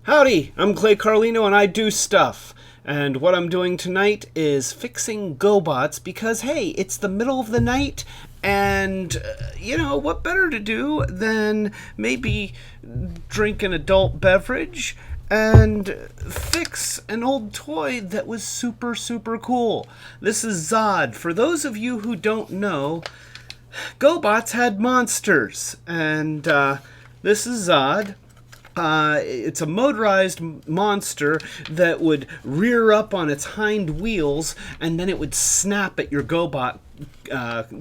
Howdy, I'm Clay Carlino and I do stuff. And what I'm doing tonight is fixing Gobots because, hey, it's the middle of the night and, what better to do than maybe drink an adult beverage and fix an old toy that was super, super cool. This is ZOD. For those of you who don't know, Gobots had monsters, and this is ZOD. It's a motorized monster that would rear up on its hind wheels, and then it would snap at your Gobot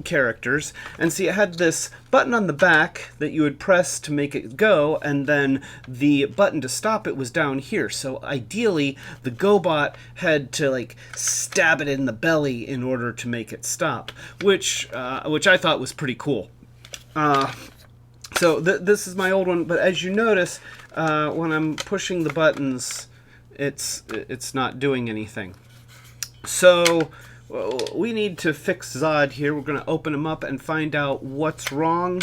characters. And see, it had this button on the back that you would press to make it go, and then the button to stop it was down here. So ideally, the Gobot had to stab it in the belly in order to make it stop, which I thought was pretty cool. So this is my old one, but as you notice, when I'm pushing the buttons, it's not doing anything. So we need to fix ZOD here. We're going to open him up and find out what's wrong.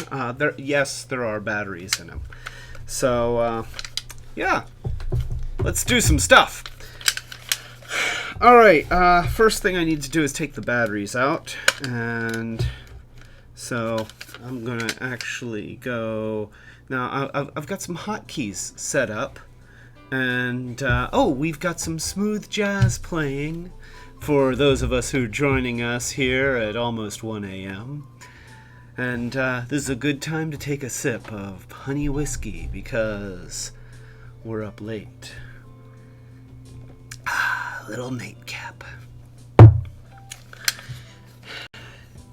Yes, there are batteries in him. So yeah, let's do some stuff. All right, first thing I need to do is take the batteries out, and so I'm gonna actually go now. I've got some hotkeys set up, and we've got some smooth jazz playing for those of us who are joining us here at almost 1 a.m. And this is a good time to take a sip of honey whiskey because we're up late. Little nightcap.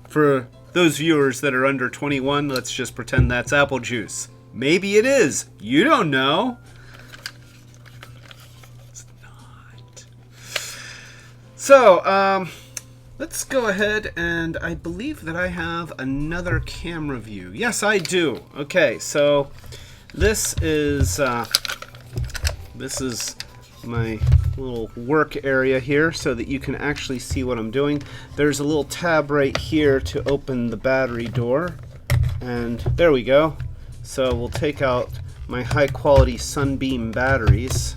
For those viewers that are under 21, let's just pretend that's apple juice. Maybe it is. You don't know. It's not. So, let's go ahead, and I believe that I have another camera view. Yes, I do. Okay, so this is my little work area here so that you can actually see what I'm doing. There's a little tab right here to open the battery door, and there we go. So we'll take out my high quality Sunbeam batteries.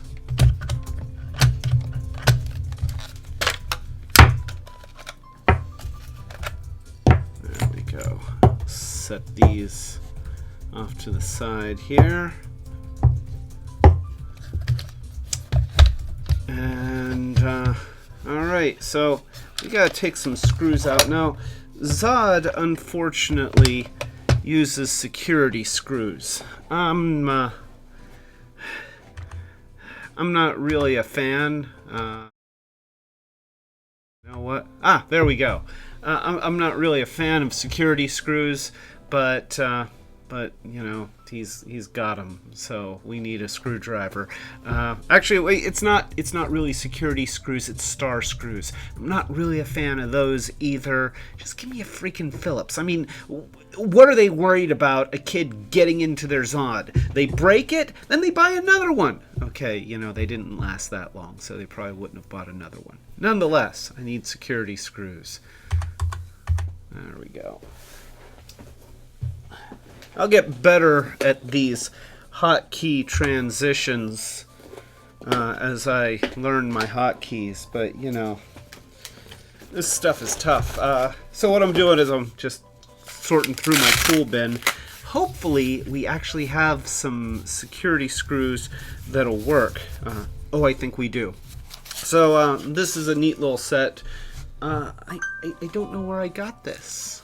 There we go. Set these off to the side here. And alright, so we gotta take some screws out. Now, ZOD unfortunately uses security screws. I'm not really a fan. You know what? There we go. I'm not really a fan of security screws, but he's got them, so we need a screwdriver. Actually, wait, it's not really security screws, it's star screws. I'm not really a fan of those either. Just give me a freaking Phillips. I mean, what are they worried about a kid getting into their ZOD? They break it, then they buy another one. Okay, they didn't last that long, so they probably wouldn't have bought another one. Nonetheless, I need security screws. There we go. I'll get better at these hotkey transitions as I learn my hotkeys, but this stuff is tough. So what I'm doing is I'm just sorting through my tool bin. Hopefully we actually have some security screws that'll work. I think we do. So this is a neat little set. I don't know where I got this.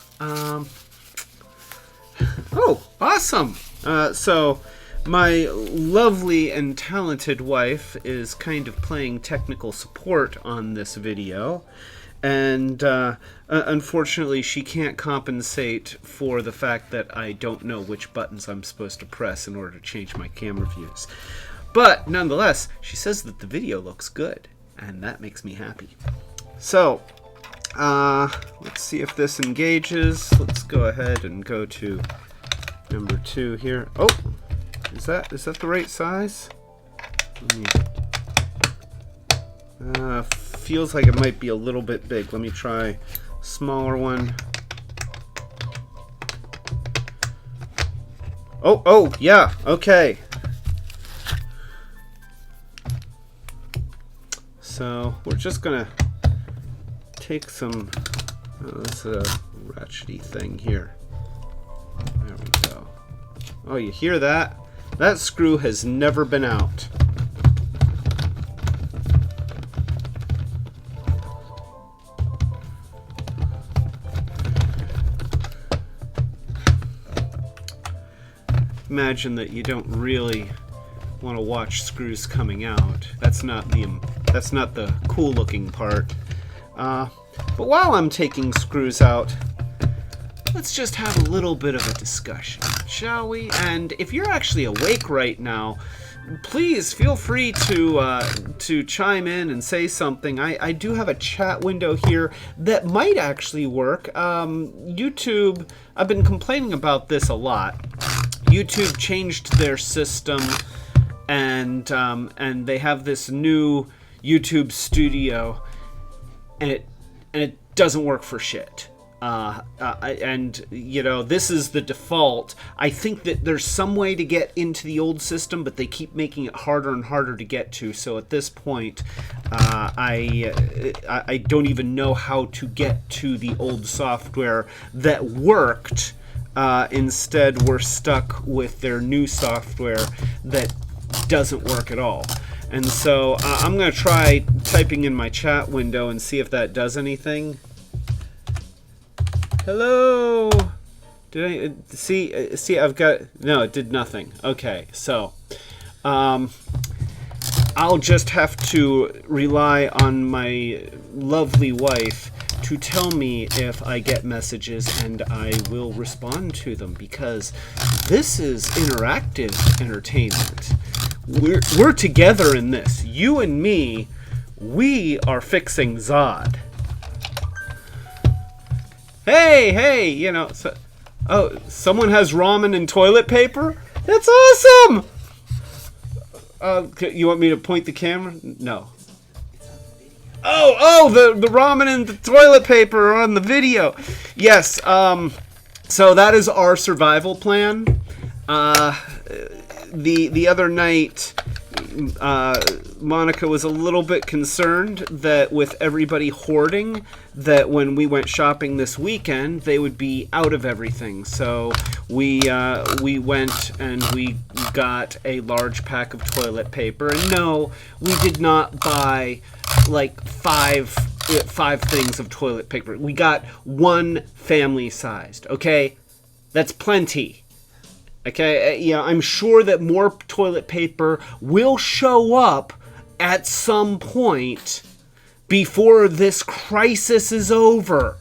Oh, awesome! So, my lovely and talented wife is kind of playing technical support on this video, and unfortunately she can't compensate for the fact that I don't know which buttons I'm supposed to press in order to change my camera views. But, nonetheless, she says that the video looks good, and that makes me happy. So, let's see if this engages. Let's go ahead and go to number 2 here. Oh, is that the right size? Feels like it might be a little bit big. Let me try smaller one. Oh, yeah, okay. So we're just gonna take some, this is a ratchety thing here. There we go. Oh, you hear that? That screw has never been out. Imagine that you don't really want to watch screws coming out. That's not the cool looking part. But while I'm taking screws out, let's just have a little bit of a discussion, shall we? And if you're actually awake right now, please feel free to chime in and say something. I do have a chat window here that might actually work. YouTube, I've been complaining about this a lot. YouTube changed their system, and they have this new YouTube Studio, and it doesn't work for shit. And you know, this is the default. I think that there's some way to get into the old system, but they keep making it harder and harder to get to. So at this point, I don't even know how to get to the old software that worked. Instead, we're stuck with their new software that doesn't work at all. And so I'm going to try typing in my chat window and see if that does anything. Hello? Did I see I've got, no, it did nothing. Okay, so I'll just have to rely on my lovely wife to tell me if I get messages, and I will respond to them, because this is interactive entertainment. We're together in this. You and me, we are fixing ZOD. Hey, you know, oh, someone has ramen and toilet paper? That's awesome! You want me to point the camera? No. Oh, the ramen and the toilet paper are on the video. Yes, so that is our survival plan. The other night, Monica was a little bit concerned that with everybody hoarding, that when we went shopping this weekend, they would be out of everything. So we went and we got a large pack of toilet paper. And no, we did not buy like five things of toilet paper. We got one family sized. Okay, that's plenty. Okay, yeah, I'm sure that more toilet paper will show up at some point before this crisis is over.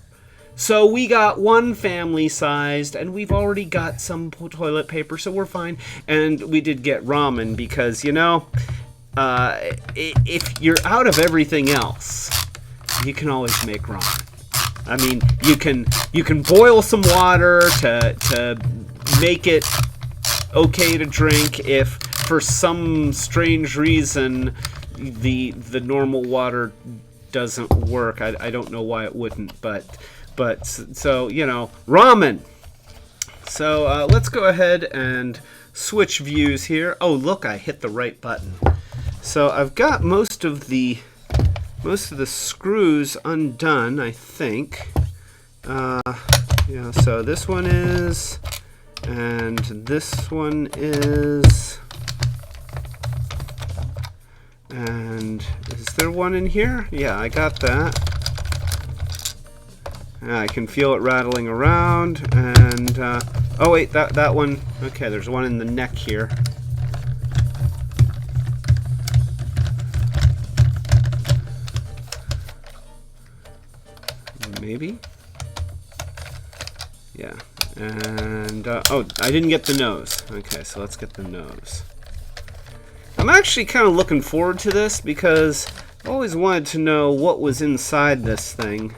So we got one family sized, and we've already got some toilet paper, so we're fine. And we did get ramen because, you know, if you're out of everything else, you can always make ramen. I mean, you can boil some water to make it okay to drink. If for some strange reason the normal water doesn't work, I don't know why it wouldn't, but so, you know, ramen. So let's go ahead and switch views here. Oh, look, I hit the right button. So I've got most of the screws undone, I think. Yeah, so this one is, and this one is, and is there one in here? Yeah, I got that. I can feel it rattling around, and oh wait, that one. Okay, there's one in the neck here. Maybe. Yeah, and oh, I didn't get the nose. Okay, so let's get the nose. I'm actually kind of looking forward to this because I always wanted to know what was inside this thing.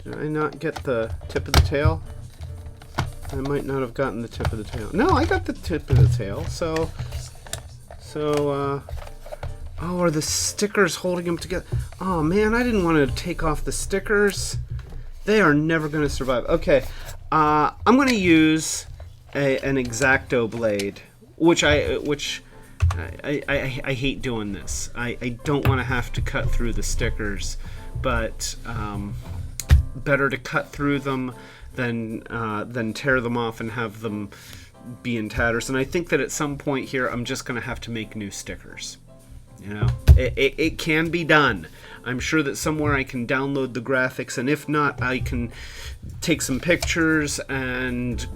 Did I not get the tip of the tail? I might not have gotten the tip of the tail. No, I got the tip of the tail. So, oh, are the stickers holding them together? Oh man, I didn't want to take off the stickers. They are never going to survive. Okay, I'm going to use an X-Acto blade, which I hate doing this. I don't want to have to cut through the stickers, but better to cut through them than tear them off and have them be in tatters. And I think that at some point here, I'm just going to have to make new stickers. You know, it can be done. I'm sure that somewhere I can download the graphics, and if not, I can take some pictures and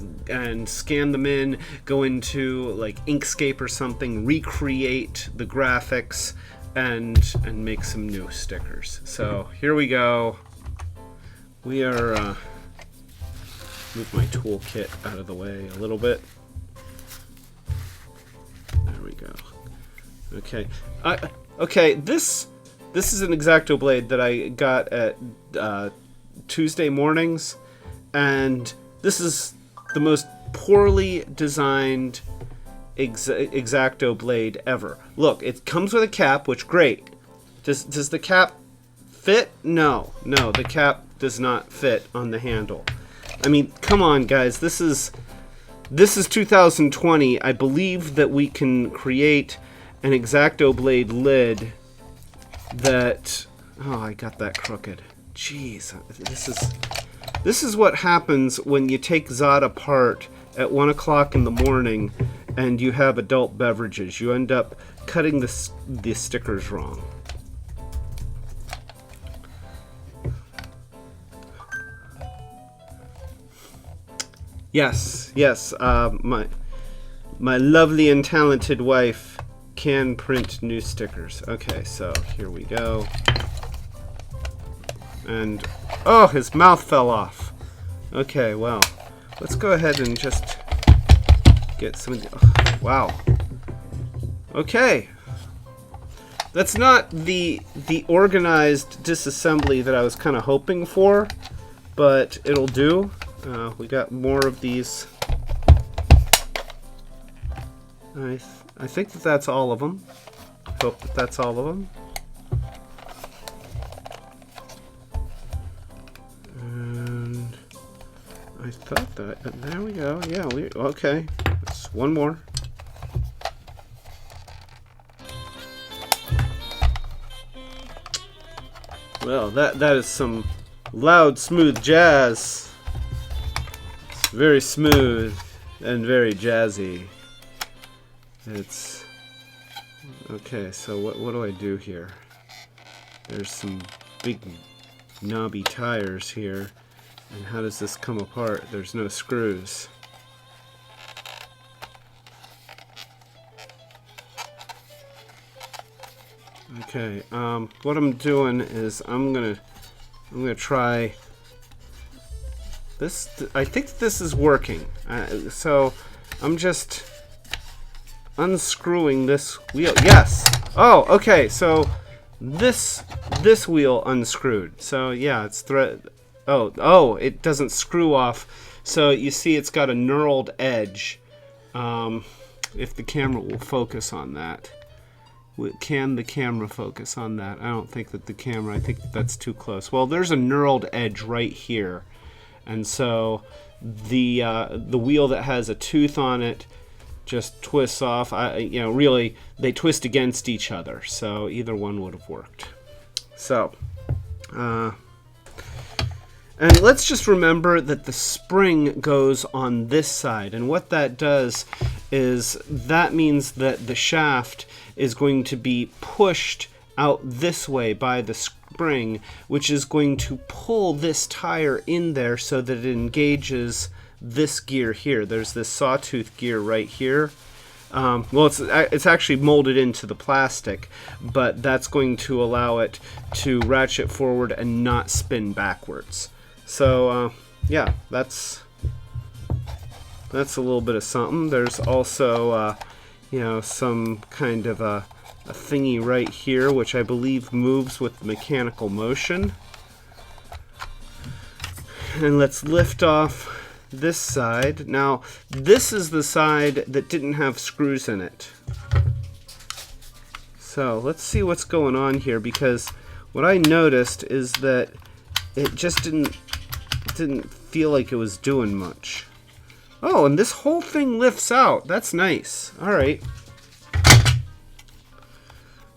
scan them in, go into like Inkscape or something, recreate the graphics, and make some new stickers. So here we go. We are move my toolkit out of the way a little bit. There we go. Okay. Okay. This is an X-Acto blade that I got at Tuesday mornings, and this is the most poorly designed X-Acto blade ever. Look, it comes with a cap, which great. Does the cap fit? No, the cap does not fit on the handle. I mean, come on, guys. This is 2020. I believe that we can create an X-Acto blade lid that... Oh, I got that crooked. Jeez, this is what happens when you take ZOD apart at 1 o'clock in the morning and you have adult beverages. You end up cutting the stickers wrong. Yes, my lovely and talented wife can print new stickers. Okay, so here we go. And, oh, his mouth fell off. Okay, well, let's go ahead and just get some, oh, wow. Okay. That's not the organized disassembly that I was kind of hoping for, but it'll do. We got more of these. I think that that's all of them. Hope that that's all of them. And I thought that, there we go. Yeah, okay. That's one more. Well, that is some loud, smooth jazz. It's very smooth and very jazzy. It's okay. So what do I do here? There's some big knobby tires here, and how does this come apart? There's no screws. Okay. What I'm doing is I'm gonna try this. I think this is working. So I'm just unscrewing this wheel. Yes. Oh, okay. So this wheel unscrewed. So yeah, it's thread. Oh, it doesn't screw off. So you see, it's got a knurled edge. If the camera will focus on that. Can the camera focus on that? I don't think that the camera. I think that's too close. Well, there's a knurled edge right here, and so the wheel that has a tooth on it just twists off. Really, they twist against each other, so either one would have worked. So, and let's just remember that the spring goes on this side, and what that does is that means that the shaft is going to be pushed out this way by the spring, which is going to pull this tire in there so that it engages this gear here. There's this sawtooth gear right here. Well, it's actually molded into the plastic, but that's going to allow it to ratchet forward and not spin backwards. So yeah, that's a little bit of something. There's also some kind of a thingy right here, which I believe moves with mechanical motion. And let's lift off this side. Now, this is the side that didn't have screws in it. So let's see what's going on here, because what I noticed is that it just didn't feel like it was doing much. Oh, and this whole thing lifts out. That's nice. All right.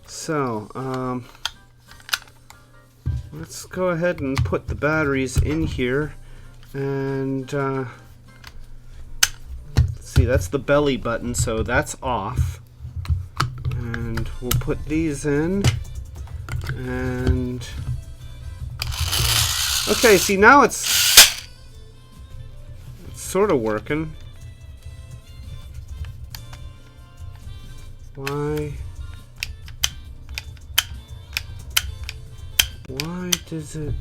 So, let's go ahead and put the batteries in here. And, let's see, that's the belly button, so that's off. And we'll put these in. And, okay, see, now it's sort of working. Why does it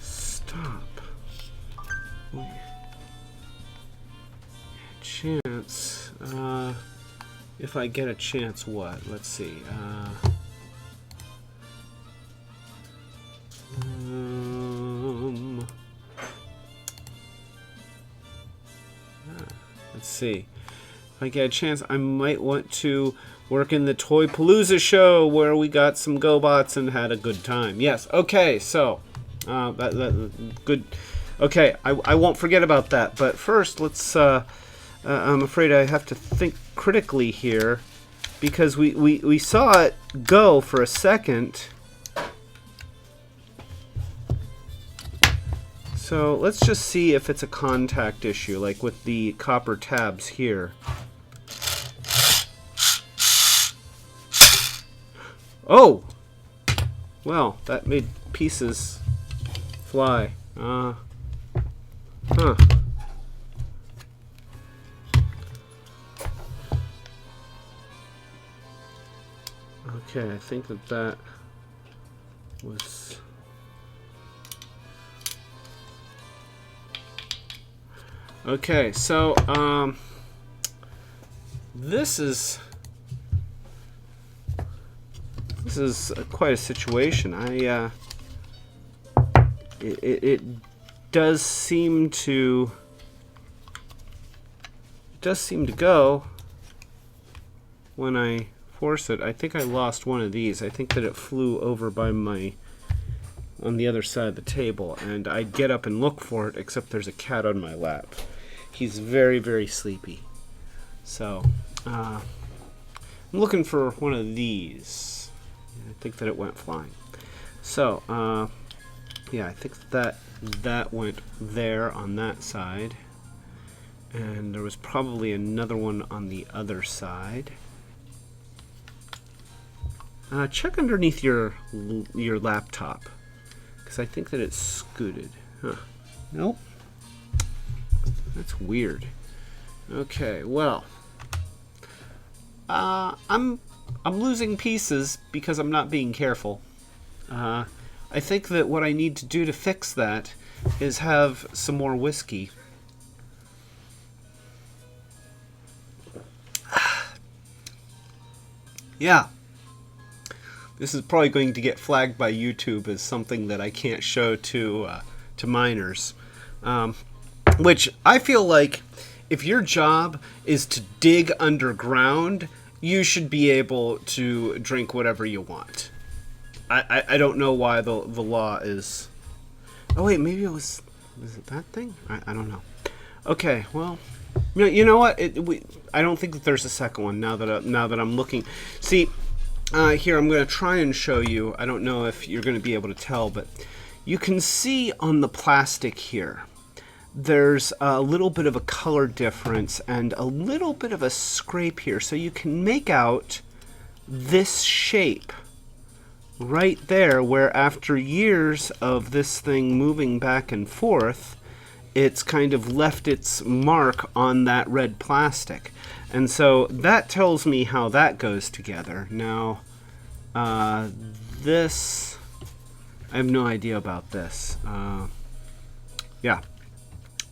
stop? Chance. If I get a chance, what? Let's see. Let's see. If I get a chance, I might want to work in the Toy Palooza show where we got some GoBots and had a good time. Yes. Okay. So, good. Okay. I won't forget about that. But first, let's. I'm afraid I have to think critically here, because we saw it go for a second. So let's just see if it's a contact issue, like with the copper tabs here. Oh! Well, that made pieces fly. Huh. Okay, I think that was... Okay, so, this is quite a situation. It does seem to go when I force it. I think I lost one of these. I think that it flew over by on the other side of the table, and I'd get up and look for it, except there's a cat on my lap. He's very, very sleepy. So, I'm looking for one of these. I think that it went flying. So, yeah, I think that went there on that side. And there was probably another one on the other side. Check underneath your laptop, because I think that it's scooted. Huh. Nope. That's weird. Okay, well, I'm losing pieces because I'm not being careful. I think that what I need to do to fix that is have some more whiskey. Yeah. This is probably going to get flagged by YouTube as something that I can't show to minors. Which I feel like if your job is to dig underground, you should be able to drink whatever you want. I don't know why the law is... Oh wait, maybe it was it that thing? I don't know. Okay, well, you know what? I don't think that there's a second one now that I'm looking. See, here I'm going to try and show you. I don't know if you're going to be able to tell, but you can see on the plastic here, there's a little bit of a color difference and a little bit of a scrape here. So you can make out this shape right there, where after years of this thing moving back and forth, it's kind of left its mark on that red plastic. And so that tells me how that goes together. Now, this, I have no idea about this. Yeah,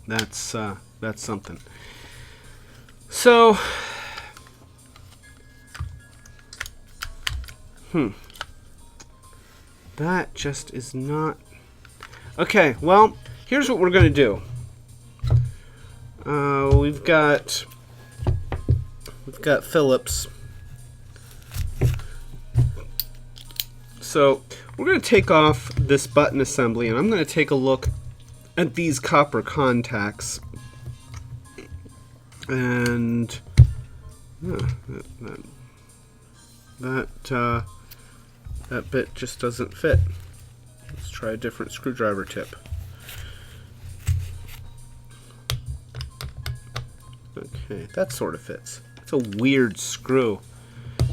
that's something. So, that just is not... Okay, well, here's what we're going to do. We've got Phillips. So we're going to take off this button assembly, and I'm going to take a look at these copper contacts, And that bit just doesn't fit. Let's try a different screwdriver tip. Okay, that sort of fits. It's a weird screw.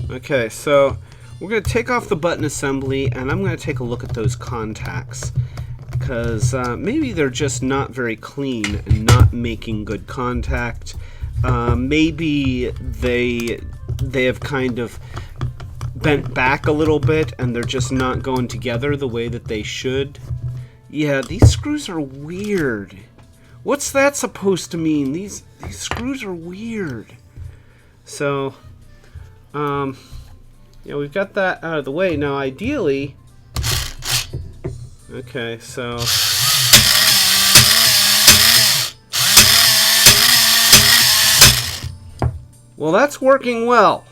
Okay, so we're going to take off the button assembly, and I'm going to take a look at those contacts, because maybe they're just not very clean and not making good contact. Maybe they have kind of bent back a little bit and they're just not going together the way that they should. Yeah, these screws are weird. What's that supposed to mean? These screws are weird. So, yeah, we've got that out of the way. Now, ideally, okay, so well, that's working well.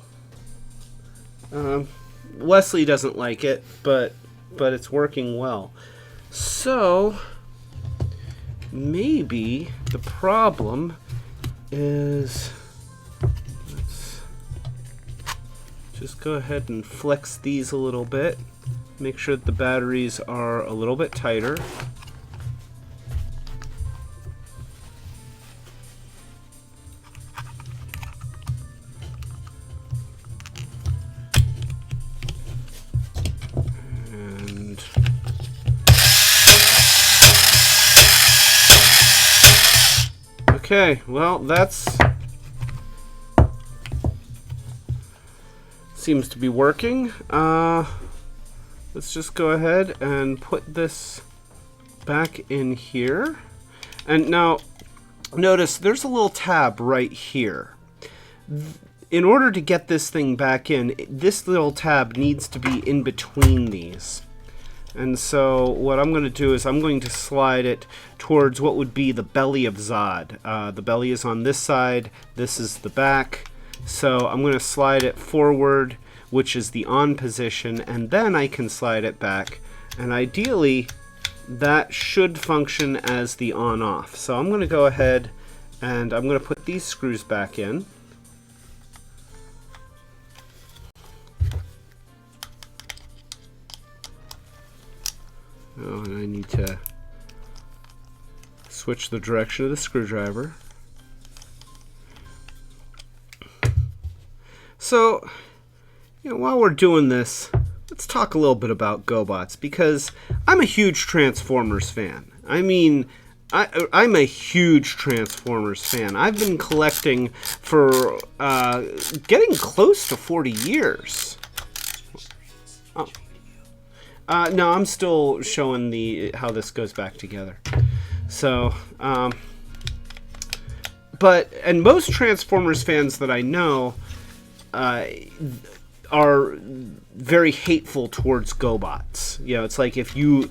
Wesley doesn't like it, but it's working well. So maybe the problem is, let's just go ahead and flex these a little bit. Make sure that the batteries are a little bit tighter. Okay, well, that's seems to be working. Let's just go ahead and put this back in here. And now, notice there's a little tab right here. In order to get this thing back in, this little tab needs to be in between these. And so what I'm going to do is I'm going to slide it towards what would be the belly of ZOD. The belly is on this side, this is the back. So I'm going to slide it forward, which is the on position, and then I can slide it back. And ideally, that should function as the on-off. So I'm going to go ahead and I'm going to put these screws back in. Oh, and I need to switch the direction of the screwdriver. So, while we're doing this, let's talk a little bit about Gobots, because I'm a huge Transformers fan. I mean, I'm a huge Transformers fan. I've been collecting for getting close to 40 years. Oh. No, I'm still showing how this goes back together. So, and most Transformers fans that I know are very hateful towards Gobots. It's like if and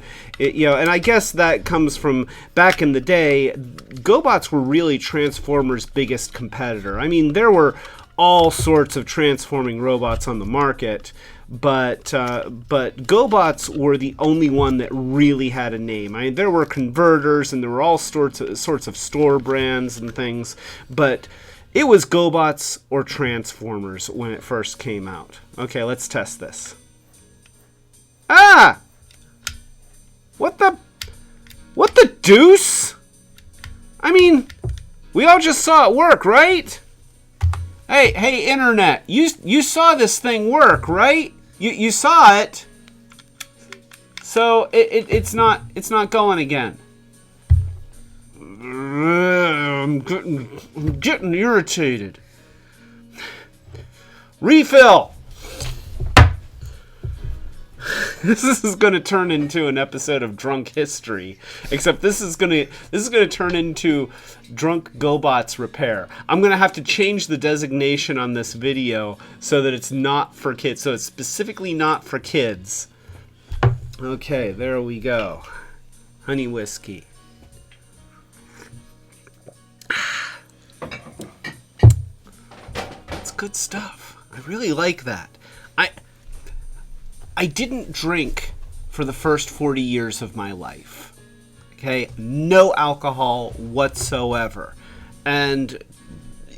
I guess that comes from back in the day. Gobots were really Transformers' biggest competitor. I mean, there were all sorts of transforming robots on the market, but Gobots were the only one that really had a name. I mean, there were converters and there were all sorts of store brands and things, but it was Gobots or Transformers when it first came out. Okay, let's test this. Ah! What the deuce? I mean, we all just saw it work, right? Hey, internet, you saw this thing work, right? You saw it. So it's not going again. I'm getting irritated. Refill. This is going to turn into an episode of Drunk History, except this is going to turn into Drunk Gobots Repair. I'm going to have to change the designation on this video so that it's not for kids, so it's specifically not for kids. Okay, there we go. Honey whiskey. It's good stuff. I really like that. I didn't drink for the first 40 years of my life. Okay? No alcohol whatsoever. And,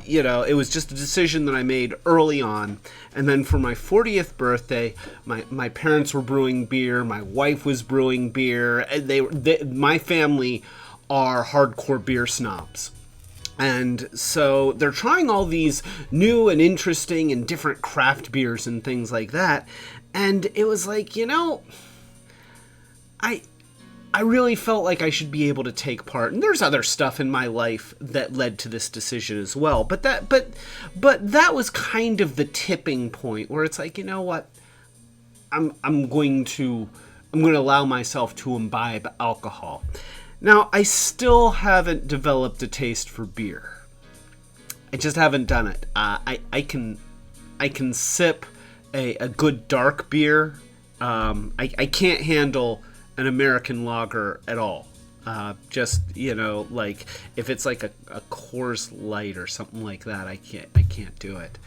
you know, it was just a decision that I made early on. And then for my 40th birthday, my parents were brewing beer. My wife was brewing beer. And my family are hardcore beer snobs. And so they're trying all these new and interesting and different craft beers and things like that. And it was like, you know, I really felt like I should be able to take part. And there's other stuff in my life that led to this decision as well. But that was kind of the tipping point where it's like, you know what? I'm going to allow myself to imbibe alcohol. Now, I still haven't developed a taste for beer. I just haven't done it. I can sip a good dark beer. I can't handle an American lager at all. Just, you know, like if it's like a Coors Light or something like that, I can't do it.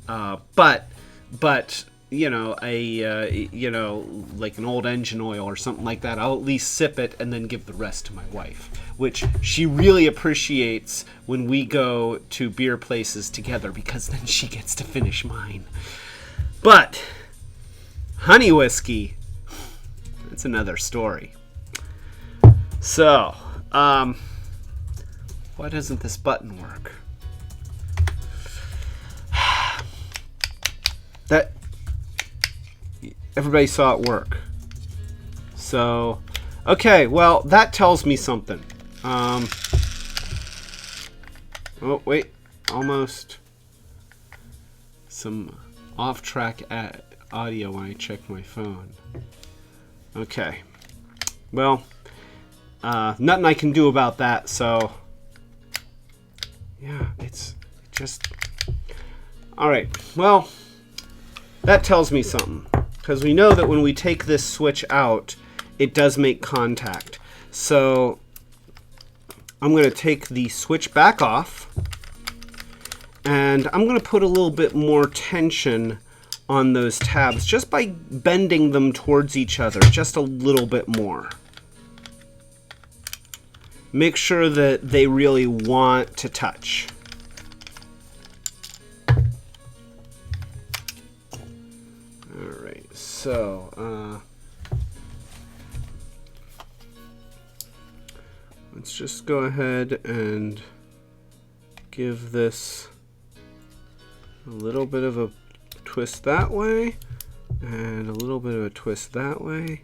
But you know, you know, like an old engine oil or something like that, I'll at least sip it and then give the rest to my wife, which she really appreciates when we go to beer places together, because then she gets to finish mine. But honey whiskey, that's another story. So, why doesn't this button work? That everybody saw it work. So, okay, well, that tells me something. Oh, wait, almost some off-track audio when I check my phone. Okay, well, nothing I can do about that, so yeah, it's just, all right, well, that tells me something, because we know that when we take this switch out, it does make contact. So I'm going to take the switch back off, and I'm going to put a little bit more tension on those tabs just by bending them towards each other just a little bit more. Make sure that they really want to touch. Alright, so let's just go ahead and give this a little bit of a twist that way, and a little bit of a twist that way.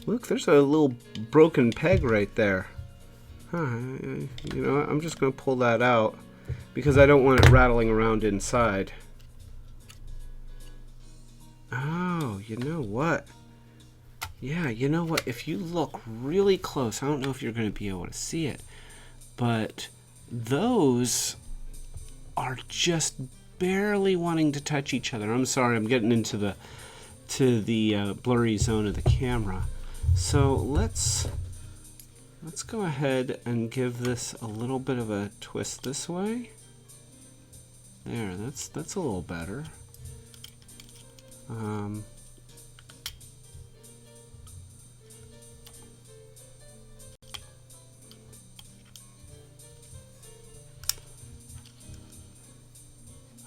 Look, there's a little broken peg right there. You know what? I'm just going to pull that out because I don't want it rattling around inside. Oh, you know what? Yeah, you know what? If you look really close, I don't know if you're going to be able to see it, but those are just barely wanting to touch each other. I'm sorry, I'm getting into the blurry zone of the camera. So let's go ahead and give this a little bit of a twist this way. There, that's a little better.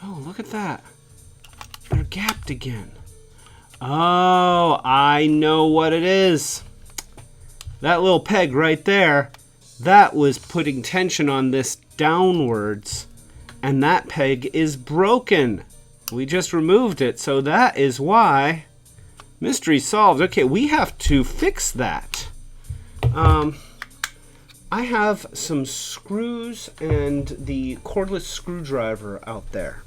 Oh, look at that. They're gapped again. Oh, I know what it is. That little peg right there, that was putting tension on this downwards, and that peg is broken. We just removed it, so that is why. Mystery solved. Okay, we have to fix that. I have some screws and the cordless screwdriver out there.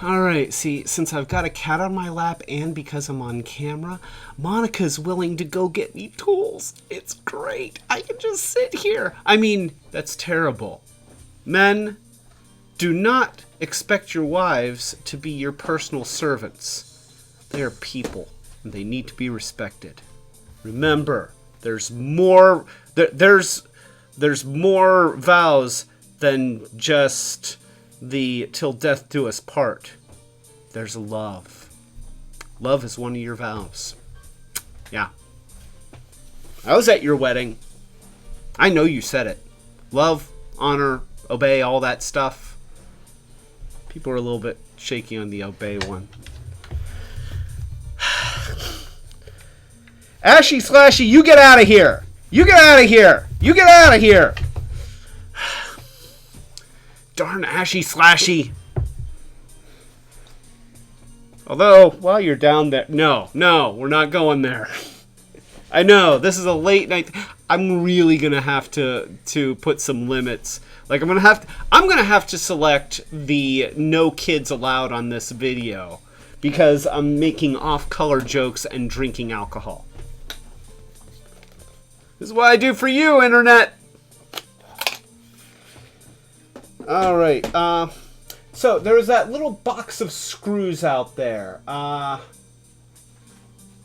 Alright, see, since I've got a cat on my lap and because I'm on camera, Monica's willing to go get me tools. It's great. I can just sit here. I mean, that's terrible. Men, do not expect your wives to be your personal servants. They are people, and they need to be respected. Remember, there's more more vows than just the till death do us part. There's love. Love is one of your vows. Yeah. I was at your wedding. I know you said it. Love honor, obey, all that stuff. People are a little bit shaky on the obey one. Ashy Slashy, you get out of here! You get out of here! You get out of here! Darn Ashy Slashy. Although, while you're down there... No, we're not going there. I know, this is a late night... I'm really going to have to put some limits. Like, I'm going to have to select the no kids allowed on this video. Because I'm making off-color jokes and drinking alcohol. This is what I do for you, Internet! Alright, so there's that little box of screws out there.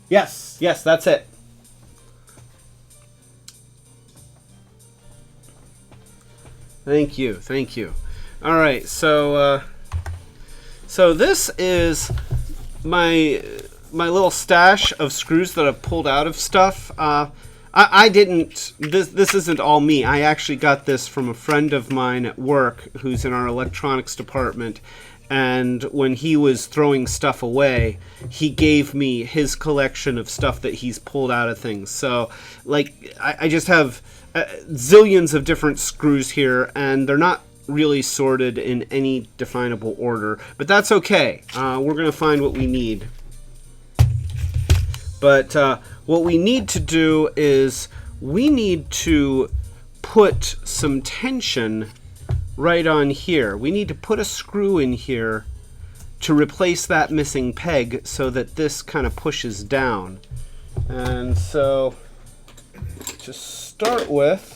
Yes, that's it. Thank you. Alright, so this is my little stash of screws that I've pulled out of stuff. I didn't, this isn't all me. I actually got this from a friend of mine at work who's in our electronics department, and when he was throwing stuff away, he gave me his collection of stuff that he's pulled out of things. So, like, I just have zillions of different screws here, and they're not really sorted in any definable order, but that's okay. We're going to find what we need. But what we need to do is we need to put some tension right on here. We need to put a screw in here to replace that missing peg so that this kind of pushes down. And so to start with,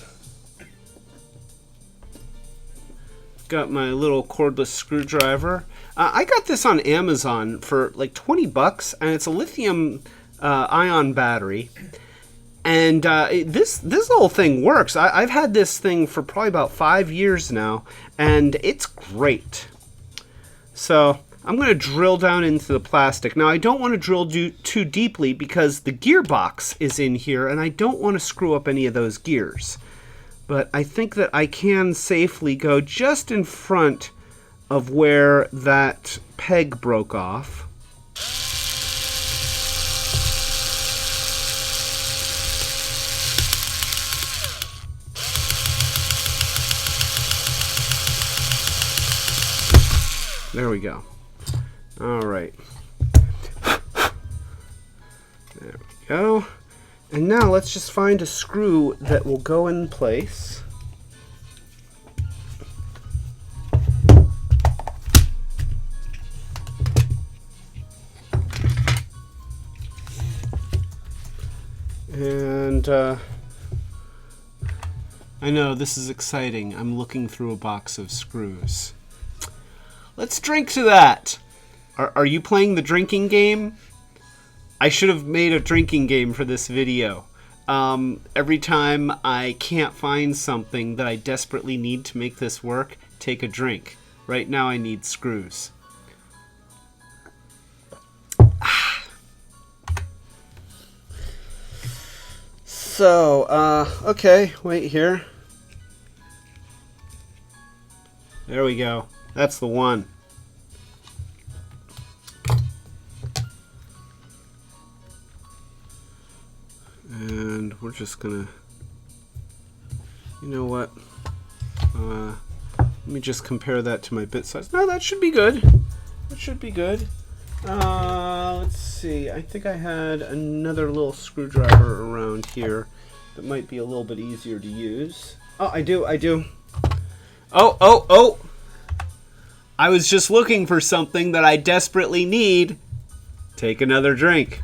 got my little cordless screwdriver. I got this on Amazon for like 20 bucks, and it's a lithium ion battery, and this little thing works. I've had this thing for probably about 5 years now, and it's great. So I'm going to drill down into the plastic. Now I don't want to drill too deeply because the gearbox is in here, and I don't want to screw up any of those gears. But I think that I can safely go just in front of where that peg broke off. There we go. All right. There we go. And now let's just find a screw that will go in place. And I know this is exciting. I'm looking through a box of screws. Let's drink to that. Are you playing the drinking game? I should have made a drinking game for this video. Every time I can't find something that I desperately need to make this work, take a drink. Right now I need screws. So, okay, wait here. There we go. That's the one. And we're just gonna, you know what? Let me just compare that to my bit size. No, that should be good. That should be good. Let's see. I think I had another little screwdriver around here that might be a little bit easier to use. Oh, I do. Oh! I was just looking for something that I desperately need. Take another drink.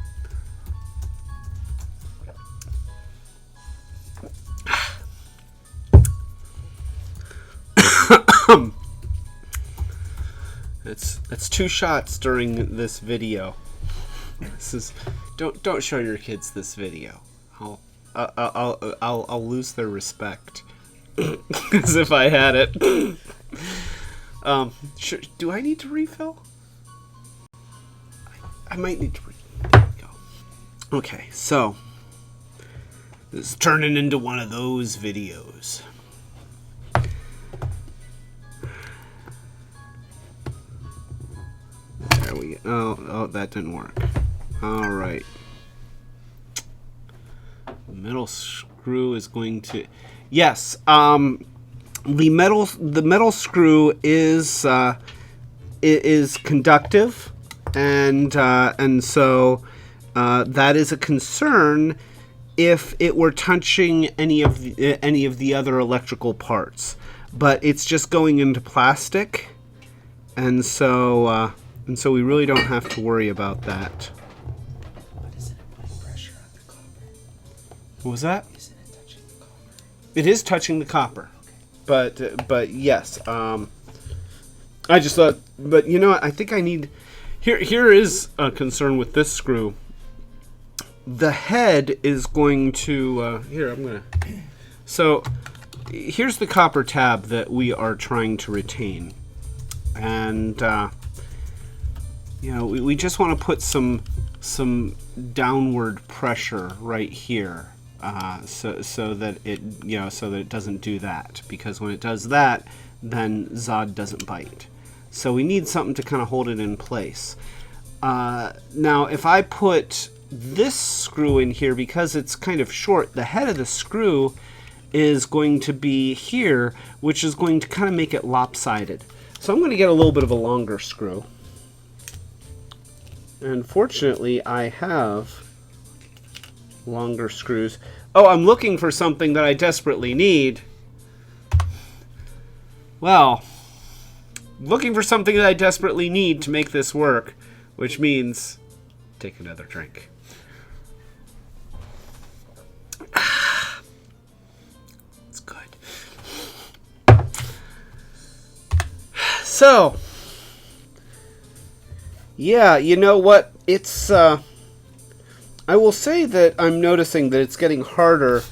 That's 2 shots during this video. This is don't show your kids this video. I'll lose their respect. As if I had it. Do I need to refill? I might need to refill. There we go. Okay, so this is turning into one of those videos. that didn't work. All right. The metal screw is going to... Yes, the metal screw is conductive, and so that is a concern if it were touching any of the other electrical parts. But it's just going into plastic, and so we really don't have to worry about that. But isn't it putting pressure on the copper? What was that? Isn't it touching the copper? It is touching the copper, Okay. but yes. I just thought, but you know what? I think I need. Here is a concern with this screw. The head is going to here. I'm gonna. So here's the copper tab that we are trying to retain, and you know, we just want to put some downward pressure right here, so that it doesn't do that, because when it does that, then ZOD doesn't bite. So we need something to kind of hold it in place. Now, if I put this screw in here, because it's kind of short, the head of the screw is going to be here, which is going to kind of make it lopsided. So I'm going to get a little bit of a longer screw. And fortunately, I have longer screws. Oh, I'm looking for something that I desperately need. Well, looking for something that I desperately need to make this work, which means take another drink. It's good. So, yeah, you know what? It's, I will say that I'm noticing that it's getting harder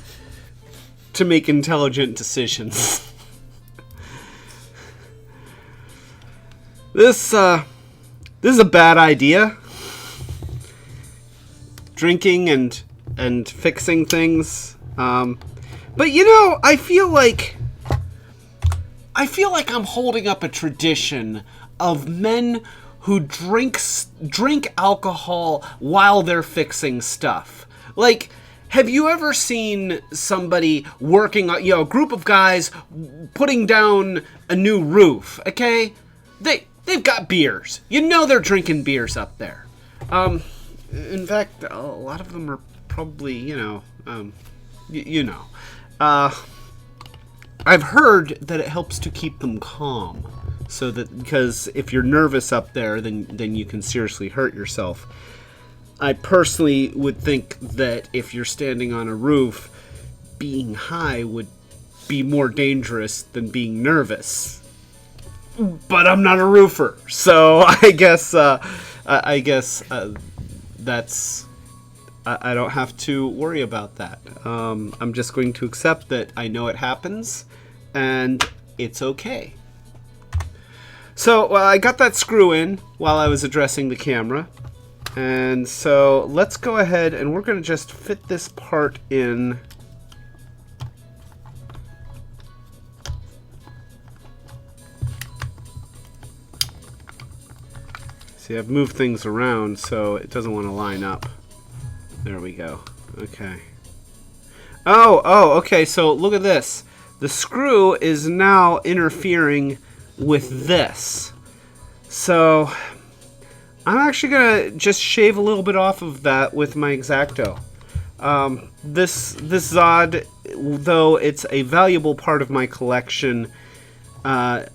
to make intelligent decisions. This is a bad idea. Drinking and fixing things. But you know, I feel like I'm holding up a tradition of men who drink alcohol while they're fixing stuff. Like, have you ever seen somebody working on, a group of guys putting down a new roof, okay? They've got beers. You know they're drinking beers up there. In fact, a lot of them are probably, I've heard that it helps to keep them calm. So that, because if you're nervous up there, then you can seriously hurt yourself. I personally would think that if you're standing on a roof, being high would be more dangerous than being nervous. But I'm not a roofer, so I guess that's I don't have to worry about that. I'm just going to accept that I know it happens, and it's okay. So I got that screw in while I was addressing the camera. And so let's go ahead and we're going to just fit this part in. See, I've moved things around so it doesn't want to line up. There we go. Okay. Oh, okay. So look at this. The screw is now interfering with this. So I'm actually gonna just shave a little bit off of that with my X-Acto. This ZOD, though it's a valuable part of my collection, I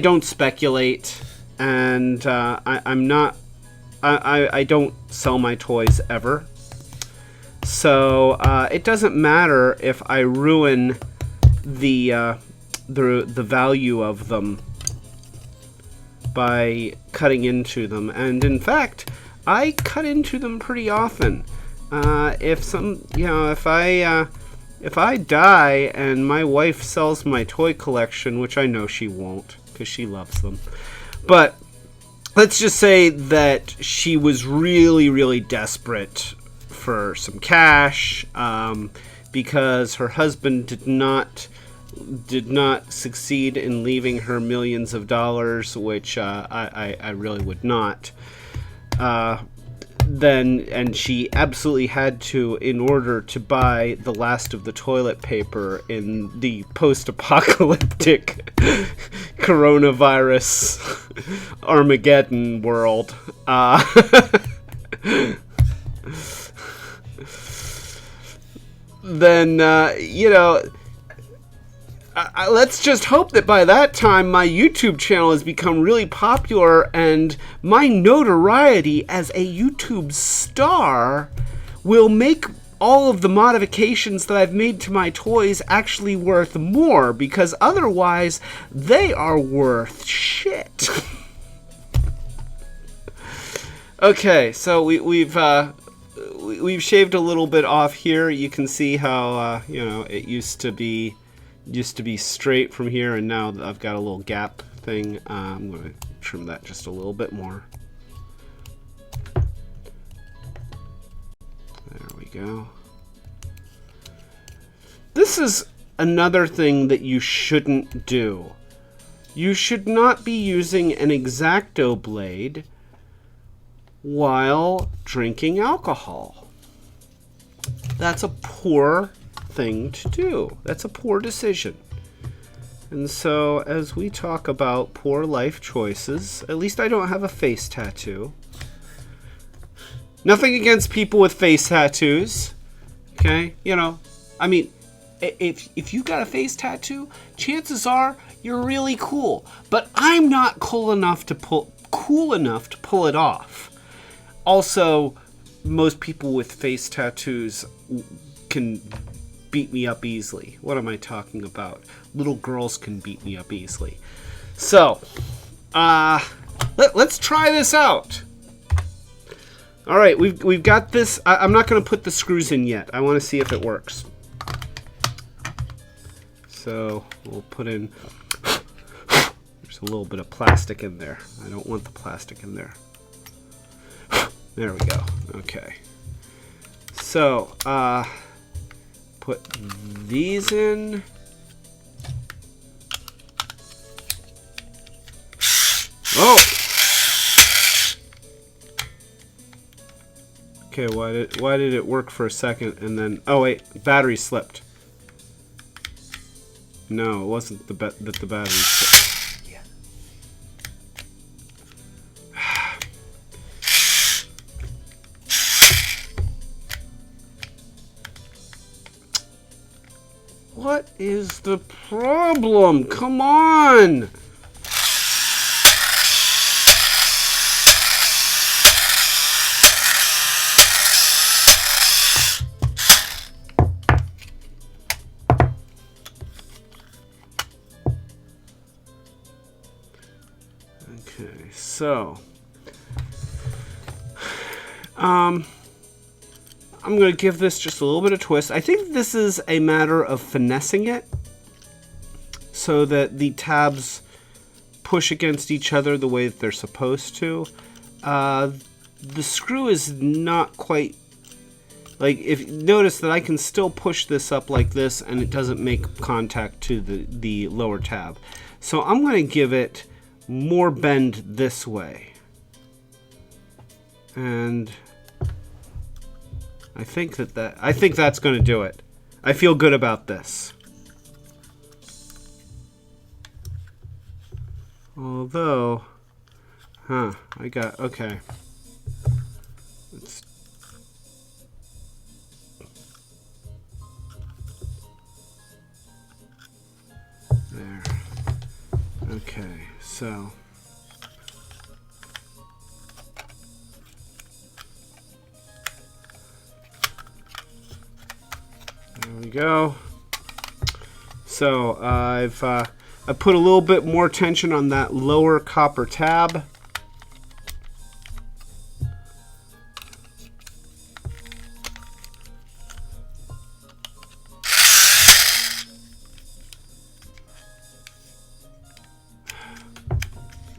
don't speculate, and I don't sell my toys ever. So it doesn't matter if I ruin the value of them by cutting into them. And in fact, I cut into them pretty often. If I die and my wife sells my toy collection, which I know she won't because she loves them, but let's just say that she was really, really desperate for some cash, because her husband did not succeed in leaving her millions of dollars, which I really would not. then, and she absolutely had to in order to buy the last of the toilet paper in the post-apocalyptic coronavirus Armageddon world. Then, you know, let's just hope that by that time my YouTube channel has become really popular and my notoriety as a YouTube star will make all of the modifications that I've made to my toys actually worth more, because otherwise they are worth shit. Okay, so we've shaved a little bit off here. You can see how you know, it used to be straight from here, and now I've got a little gap thing. I'm going to trim that just a little bit more. There we go. This is another thing that you shouldn't do. You should not be using an X-Acto blade while drinking alcohol. That's a poor thing to do. That's a poor decision. And so, as we talk about poor life choices, at least I don't have a face tattoo. Nothing against people with face tattoos. Okay? You know, I mean, if you got a face tattoo, chances are you're really cool. But I'm not cool enough to pull it off. Also, most people with face tattoos can beat me up easily. What am I talking about? Little girls can beat me up easily. So, let's try this out. All right, we've got this. I'm not going to put the screws in yet. I want to see if it works. So we'll put in. There's a little bit of plastic in there. I don't want the plastic in there. There we go. Okay. So, put these in. Oh! Okay, why did it work for a second and then... Oh wait, battery slipped. No, it wasn't the battery slipped. What is the problem? Come on! Okay, so I'm going to give this just a little bit of twist. I think this is a matter of finessing it so that the tabs push against each other the way that they're supposed to. The screw is not quite... Like, if notice that I can still push this up like this and it doesn't make contact to the lower tab. So I'm going to give it more bend this way. And... I think that's going to do it. I feel good about this. Although, okay. There. Okay, so. There we go. So I put a little bit more tension on that lower copper tab.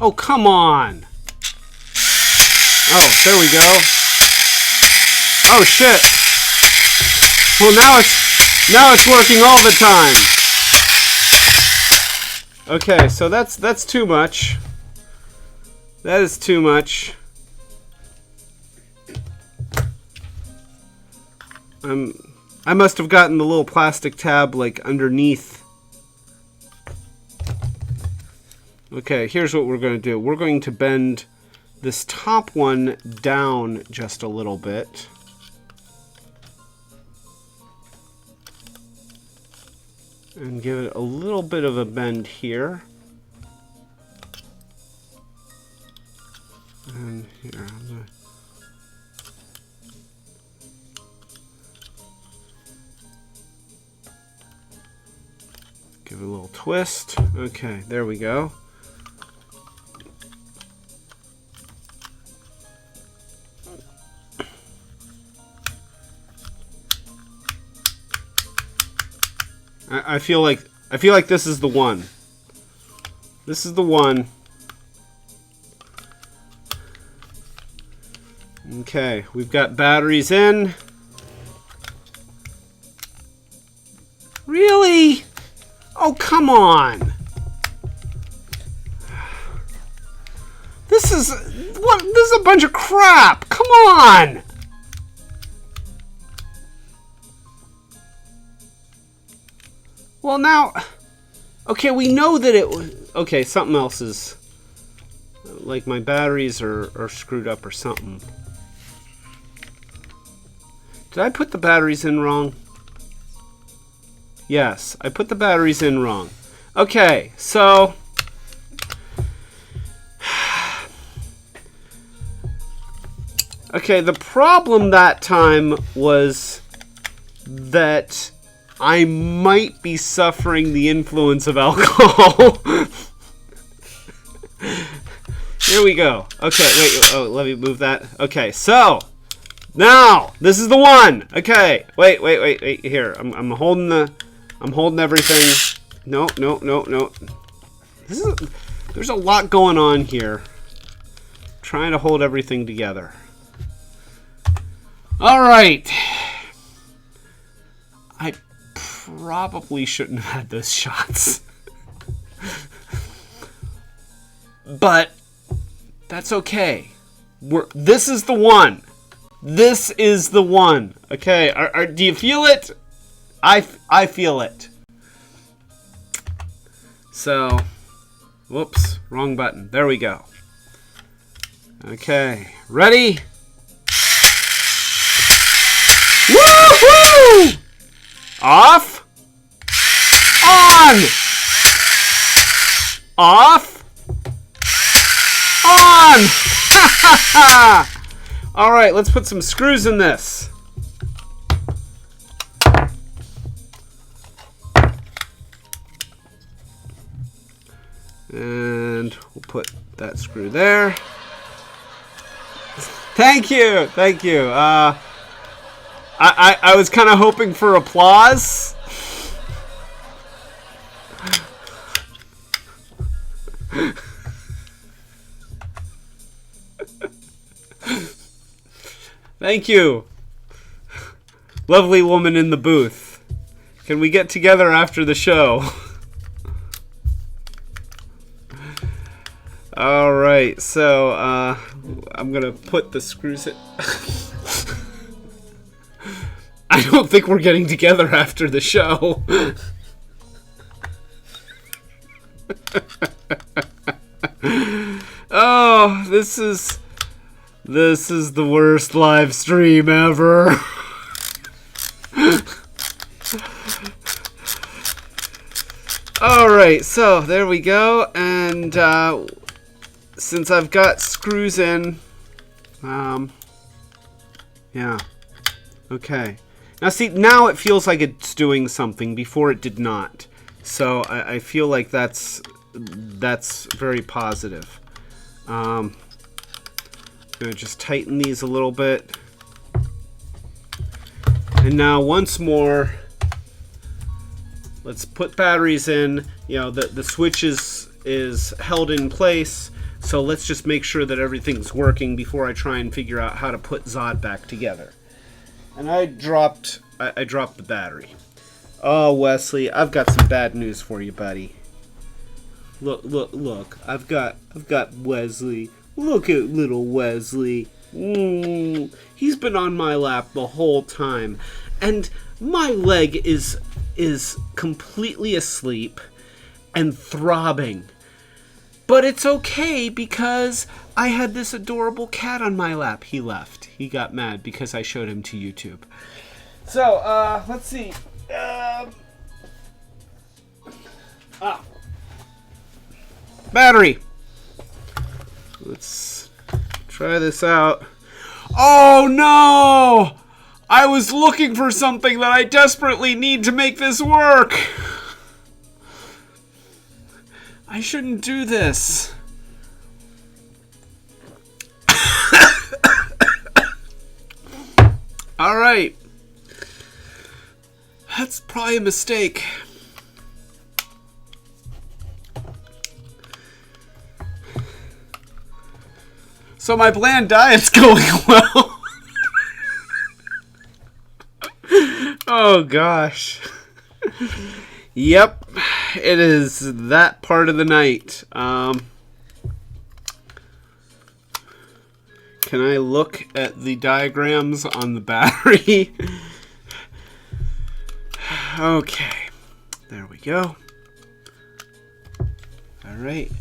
Oh, come on. Oh, there we go. Oh shit. Well, now it's working all the time. Okay, so that's too much. That is too much. I must have gotten the little plastic tab like underneath. Okay, here's what we're going to do. We're going to bend this top one down just a little bit. And give it a little bit of a bend here. And here, I'm gonna... give it a little twist. Okay, there we go. I feel like this is the one. This is the one. Okay, we've got batteries in. Really? Oh, come on. This is what? This is a bunch of crap. Come on. Well, now, okay, we know that it was, okay, something else is, like my batteries are screwed up or something. Did I put the batteries in wrong? Yes, I put the batteries in wrong. Okay, so, okay, the problem that time was that I might be suffering the influence of alcohol. Here we go. Okay, wait. Oh, let me move that. Okay, so now this is the one. Okay, wait. Here, I'm holding everything. No. There's a lot going on here. Trying to hold everything together. All right. I probably shouldn't have had those shots. But that's okay. This is the one. This is the one. Okay, do you feel it? I feel it. So, whoops, wrong button. There we go. Okay, ready? Woohoo! Off. On. Off. On. All right, let's put some screws in this. And we'll put that screw there. Thank you. I was kind of hoping for applause. Thank you. Lovely woman in the booth. Can we get together after the show? All right, so I'm gonna put the screws in. I don't think we're getting together after the show. Oh, this is the worst live stream ever. All right, so there we go, and since I've got screws in, yeah, okay. Now see, now it feels like it's doing something. Before it did not. So I feel like that's very positive. I'm gonna just tighten these a little bit. And now once more, let's put batteries in. You know, the switch is held in place. So let's just make sure that everything's working before I try and figure out how to put ZOD back together. And I dropped the battery. Oh, Wesley, I've got some bad news for you, buddy. Look. I've got Wesley. Look at little Wesley. He's been on my lap the whole time. And my leg is completely asleep and throbbing. But it's okay because I had this adorable cat on my lap. He left. He got mad because I showed him to YouTube. So, let's see. Battery. Let's try this out. Oh no! I was looking for something that I desperately need to make this work. I shouldn't do this. All right. That's probably a mistake. So my bland diet's going well. Oh gosh. Yep, it is that part of the night. Can I look at the diagrams on the battery? Okay, there we go. All right,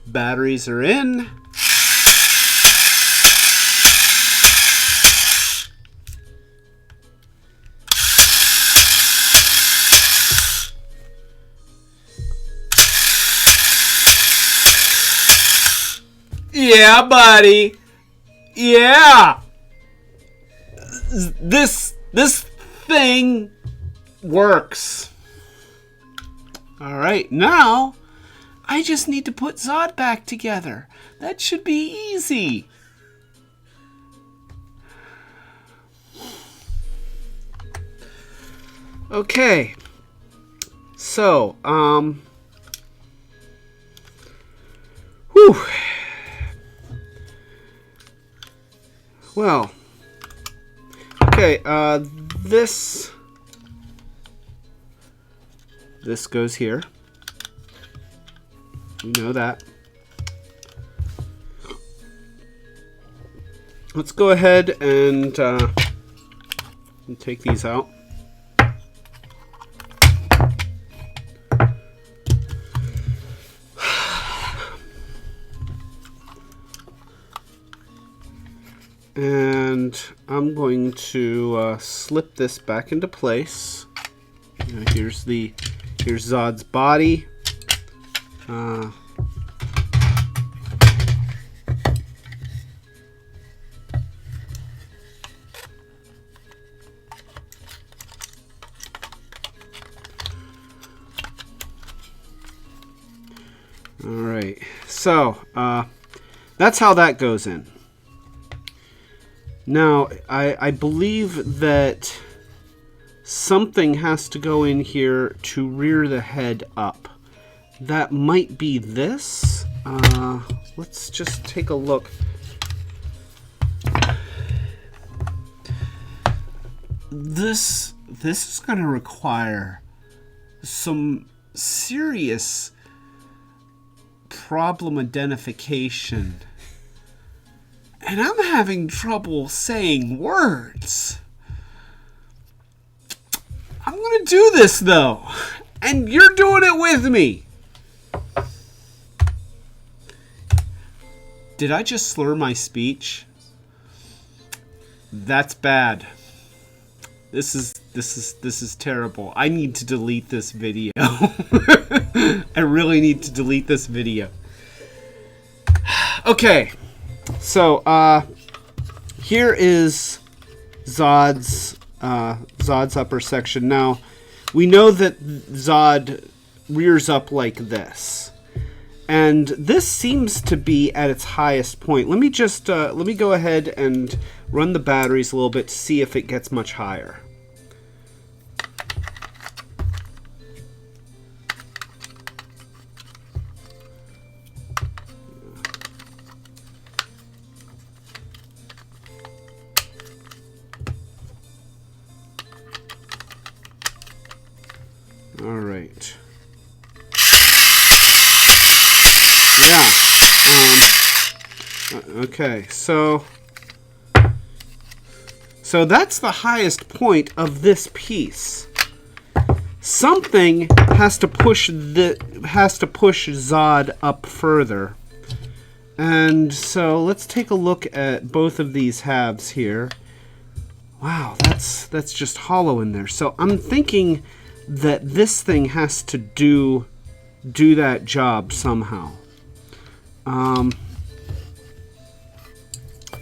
batteries are in. Yeah, buddy. Yeah. This thing works. All right, now I just need to put ZOD back together. That should be easy. Okay. So, whew. Well, okay, this goes here. You know that. Let's go ahead and take these out. And I'm going to slip this back into place. Here's ZOD's body. All right, so that's how that goes in. Now, I believe that something has to go in here to rear the head up. That might be this. Let's just take a look. This is going to require some serious problem identification. And I'm having trouble saying words. I'm going to do this, though. And you're doing it with me. Did I just slur my speech? That's bad. This is terrible. I need to delete this video. I really need to delete this video. Okay. So, here is ZOD's upper section. Now, we know that ZOD rears up like this. And this seems to be at its highest point. Let me just, let me go ahead and run the batteries a little bit to see if it gets much higher. All right. Yeah. Okay, so So that's the highest point of this piece. Something has to push ZOD up further. And so let's take a look at both of these halves here. Wow, that's just hollow in there. So I'm thinking that this thing has to do that job somehow. And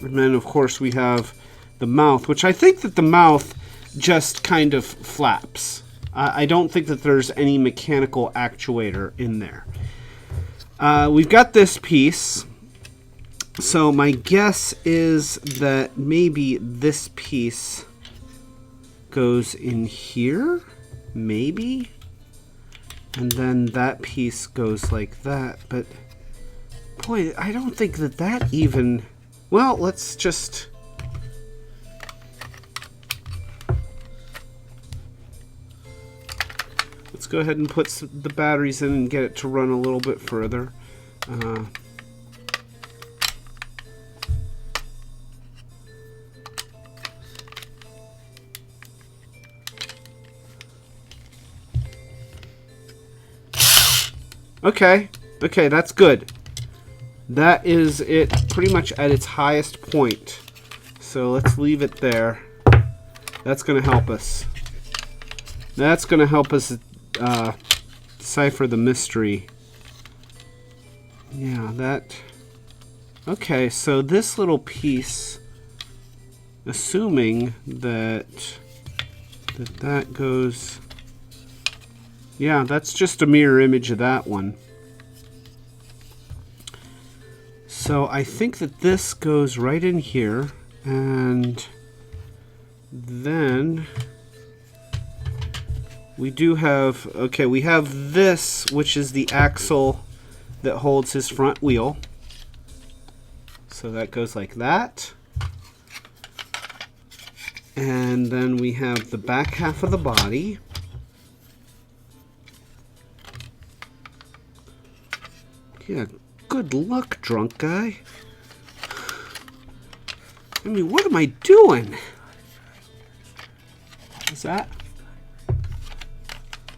then of course we have the mouth, which I think that the mouth just kind of flaps. I don't think that there's any mechanical actuator in there. We've got this piece. So my guess is that maybe this piece goes in here, maybe, and then that piece goes like that. But boy, I don't think that even, well, let's just, let's go ahead and put the batteries in and get it to run a little bit further. Okay, that's good. That is it pretty much at its highest point. So let's leave it there. That's going to help us. That's going to help us decipher the mystery. Yeah, that... Okay, so this little piece, assuming that goes... Yeah, that's just a mirror image of that one. So I think that this goes right in here, and then we do have, okay, we have this, which is the axle that holds his front wheel. So that goes like that. And then we have the back half of the body. Yeah, good luck, drunk guy. I mean, what am I doing? What's that?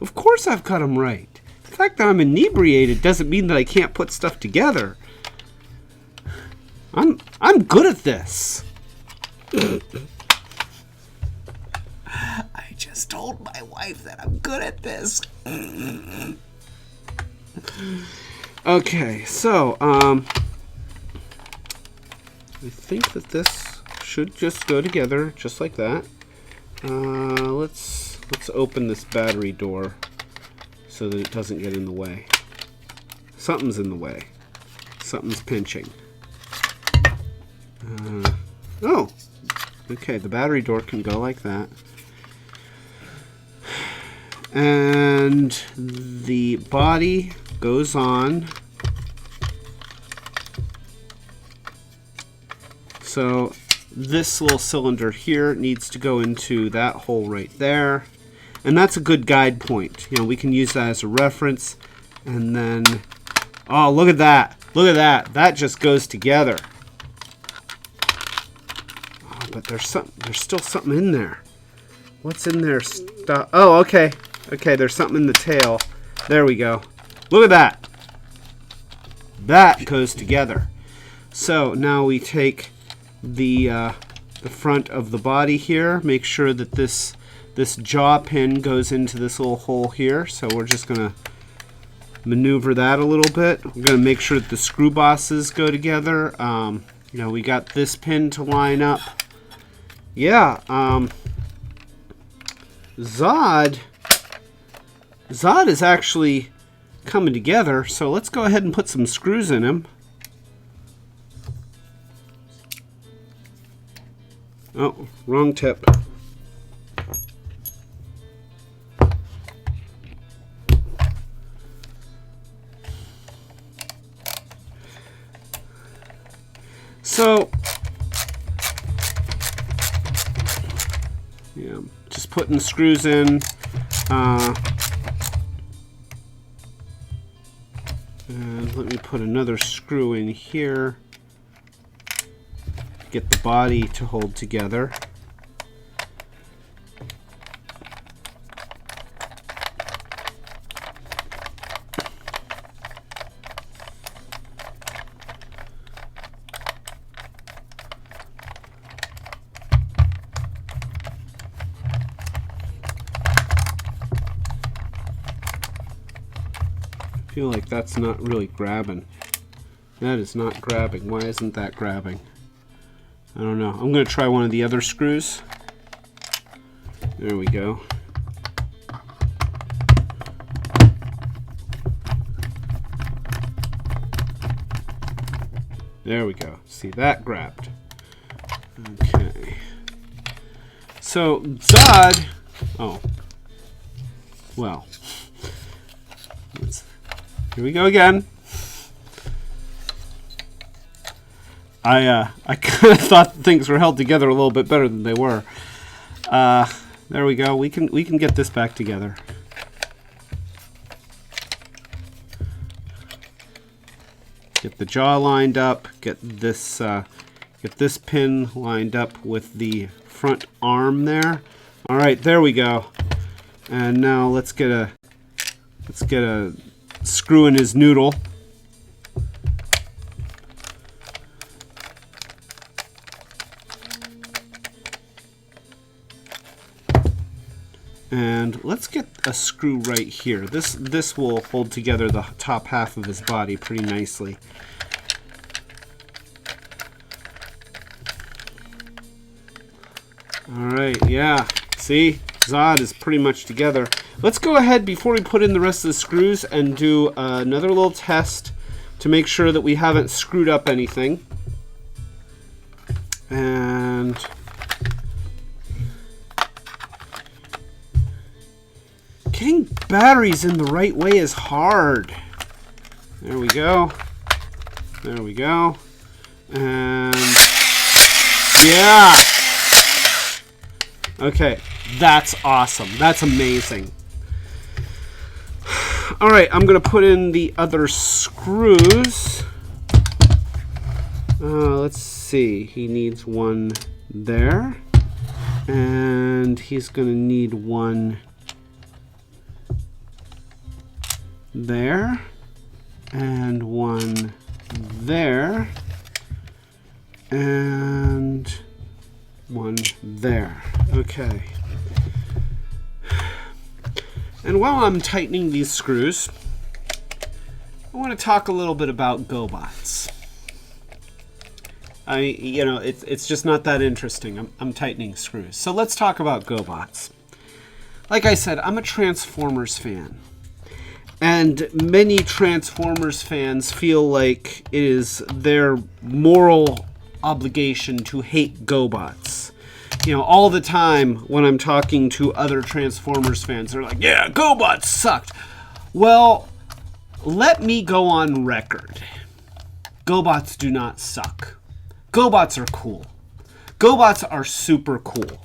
Of course I've got him right. The fact that I'm inebriated doesn't mean that I can't put stuff together. I'm good at this. I just told my wife that I'm good at this. Okay, so I think that this should just go together just like that. Let's open this battery door so that it doesn't get in the way. Something's in the way. Something's pinching. Oh, okay, the battery door can go like that. And the body goes on. So this little cylinder here needs to go into that hole right there. And that's a good guide point. You know, we can use that as a reference. And then, oh, look at that. Look at that. That just goes together. Oh, but there's still something in there. What's in there? Oh, okay. Okay, there's something in the tail. There we go. Look at that. That goes together. So now we take the front of the body here. Make sure that this jaw pin goes into this little hole here. So we're just gonna maneuver that a little bit. We're gonna make sure that the screw bosses go together. You know, we got this pin to line up. Yeah. ZOD is actually coming together, so let's go ahead and put some screws in him. Oh, wrong tip. So, yeah, just putting the screws in. And let me put another screw in here. Get the body to hold together. feel like that's not really grabbing. That is not grabbing. Why isn't that grabbing? I don't know. I'm going to try one of the other screws. There we go. There we go. See, that grabbed. Okay. So, ZOD... Oh. Well. Here we go again. I kind of thought things were held together a little bit better than they were. There we go. We can get this back together. Get the jaw lined up. Get this pin lined up with the front arm there. All right, there we go. And now let's get a screw in his noodle. And let's get a screw right here. This will hold together the top half of his body pretty nicely. Alright, yeah. See? ZOD is pretty much together. Let's go ahead before we put in the rest of the screws and do another little test to make sure that we haven't screwed up anything. And getting batteries in the right way is hard. There we go. There we go. And yeah. Okay, that's awesome. That's amazing. All right, I'm gonna put in the other screws. Let's see. He needs one there, and he's gonna need one there, and one there, and one there. Okay. And while I'm tightening these screws, I want to talk a little bit about Gobots. It's just not that interesting. I'm tightening screws. So let's talk about Gobots. Like I said, I'm a Transformers fan. And many Transformers fans feel like it is their moral obligation to hate Gobots. You know, all the time when I'm talking to other Transformers fans, they're like, yeah, Gobots sucked. Well, let me go on record. Gobots do not suck. Gobots are cool. Gobots are super cool.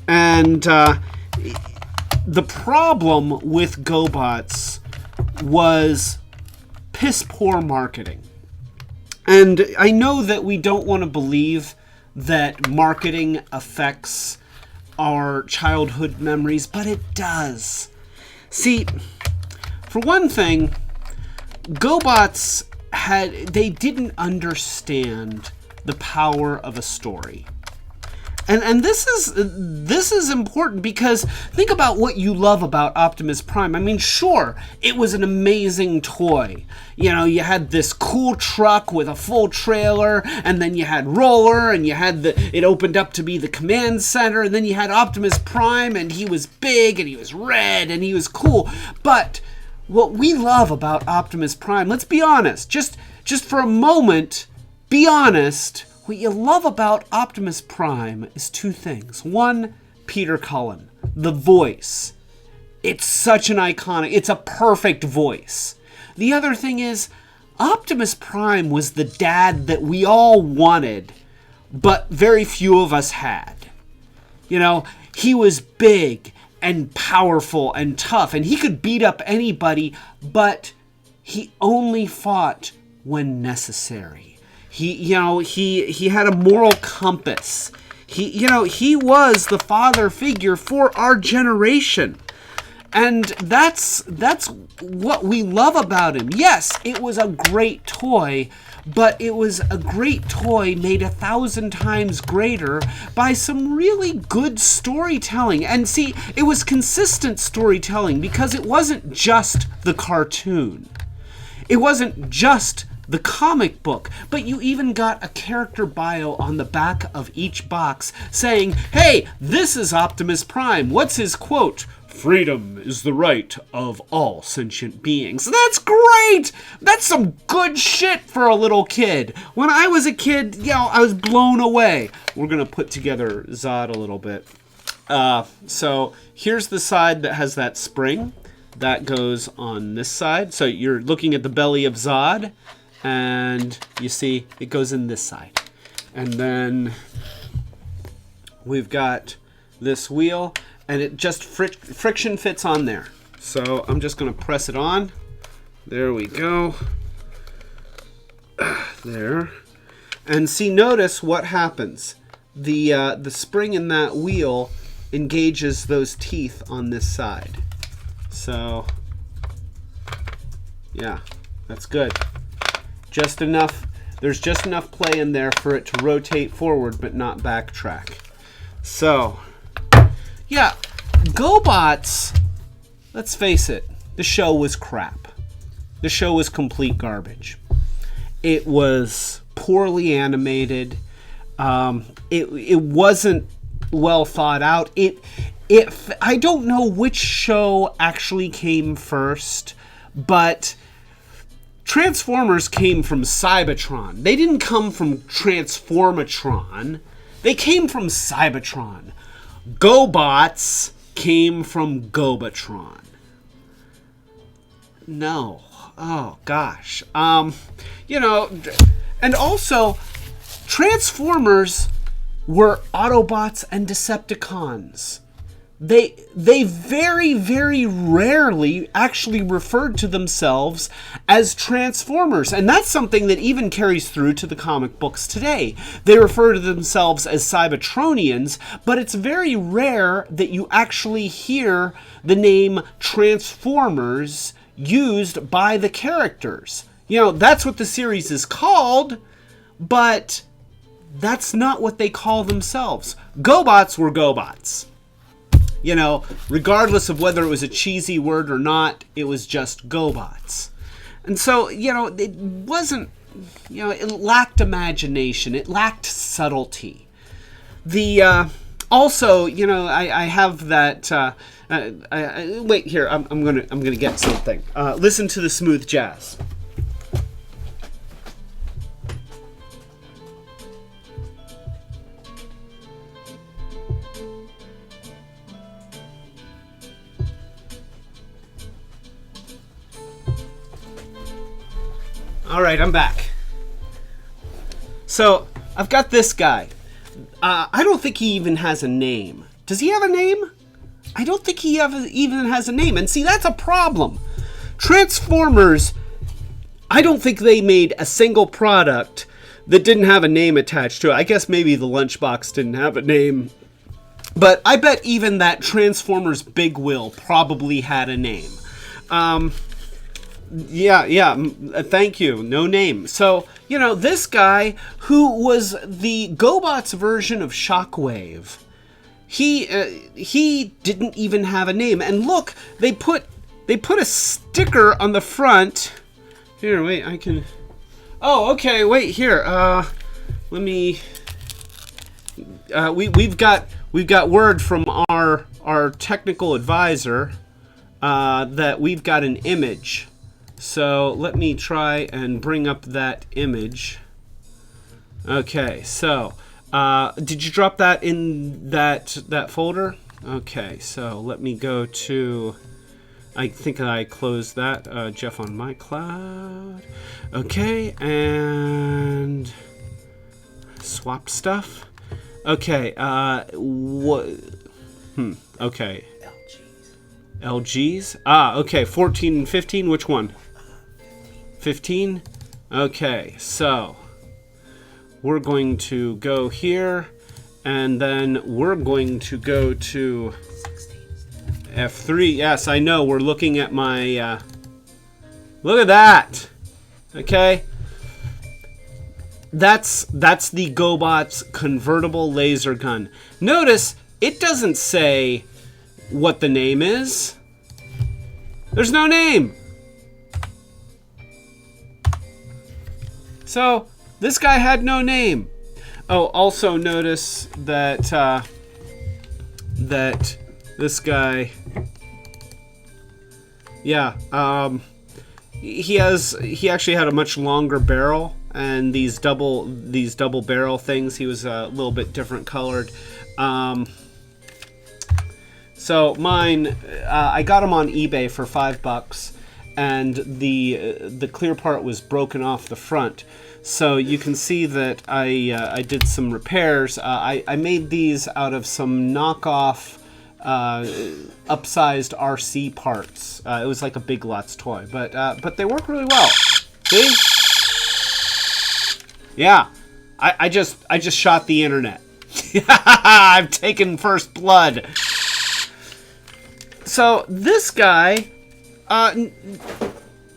And the problem with Gobots was piss poor marketing. And I know that we don't want to believe that marketing affects our childhood memories, but it does. See, for one thing, Gobots they didn't understand the power of a story. And this is important because think about what you love about Optimus Prime. I mean, sure, it was an amazing toy. You know, you had this cool truck with a full trailer, and then you had Roller, and you had it opened up to be the command center, and then you had Optimus Prime, and he was big, and he was red, and he was cool. But what we love about Optimus Prime, let's be honest, just for a moment, be honest. What you love about Optimus Prime is two things. One, Peter Cullen, the voice. It's such an iconic, it's a perfect voice. The other thing is, Optimus Prime was the dad that we all wanted, but very few of us had. You know, he was big and powerful and tough, and he could beat up anybody, but he only fought when necessary. He had a moral compass. He was the father figure for our generation. And that's what we love about him. Yes, it was a great toy, but it was a great toy made 1,000 times greater by some really good storytelling. And see, it was consistent storytelling because it wasn't just the cartoon. it wasn't just the comic book, but you even got a character bio on the back of each box saying, hey, this is Optimus Prime. What's his quote? Freedom is the right of all sentient beings. That's great! That's some good shit for a little kid. When I was a kid, I was blown away. We're going to put together ZOD a little bit. So here's the side that has that spring. That goes on this side. So you're looking at the belly of ZOD, and you see it goes in this side. And then we've got this wheel, and it just friction fits on there. So I'm just going to press it on. There we go. There. And see, notice what happens. The spring in that wheel engages those teeth on this side. So, yeah, that's good. Just enough, there's just enough play in there for it to rotate forward but not backtrack. So, yeah, Gobots, let's face it, the show was crap. The show was complete garbage. It was poorly animated. It wasn't well thought out. I don't know which show actually came first, but Transformers came from Cybertron. They didn't come from Transformatron. They came from Cybertron. Gobots came from Gobotron. No. Oh, gosh. And also, Transformers were Autobots and Decepticons. They very, very rarely actually referred to themselves as Transformers. And that's something that even carries through to the comic books today. They refer to themselves as Cybertronians, but it's very rare that you actually hear the name Transformers used by the characters. That's what the series is called, but that's not what they call themselves. Gobots were Gobots. Regardless of whether it was a cheesy word or not, it was just Gobots. And so, it wasn't, it lacked imagination. It lacked subtlety. Also, I have that, wait here, I'm gonna get something. Listen to the smooth jazz. All right, I'm back. So, I've got this guy. I don't think he even has a name. Does he have a name? I don't think he even has a name. And see, that's a problem. Transformers, I don't think they made a single product that didn't have a name attached to it. I guess maybe the lunchbox didn't have a name. But I bet even that Transformers Big Wheel probably had a name. Yeah, thank you. No name. So, this guy who was the Gobots version of Shockwave, he didn't even have a name. And look, they put a sticker on the front. Here, wait, I can. Oh, okay, wait here. Let me. We've got word from our technical advisor that we've got an image. So let me try and bring up that image. Okay, so did you drop that in that folder? Okay, so let me go to. I think I closed that. Jeff on my cloud. Okay, and swap stuff. Okay. What? Okay. LGs. Okay. 14 and 15. Which one? 15? Okay, so we're going to go here, and then we're going to go to F3. Yes, I know, we're looking at my, look at that! Okay? That's the Gobots convertible laser gun. Notice, it doesn't say what the name is. There's no name! So this guy had no name. Oh, also notice that that this guy, yeah, he actually had a much longer barrel, and these double barrel things, he was a little bit different colored. So mine, I got them on eBay for $5, and the clear part was broken off the front. So you can see that I did some repairs. I made these out of some knockoff upsized RC parts. It was like a Big Lots toy, but they work really well. See? Yeah, I just shot the internet. I've taken first blood. So this guy,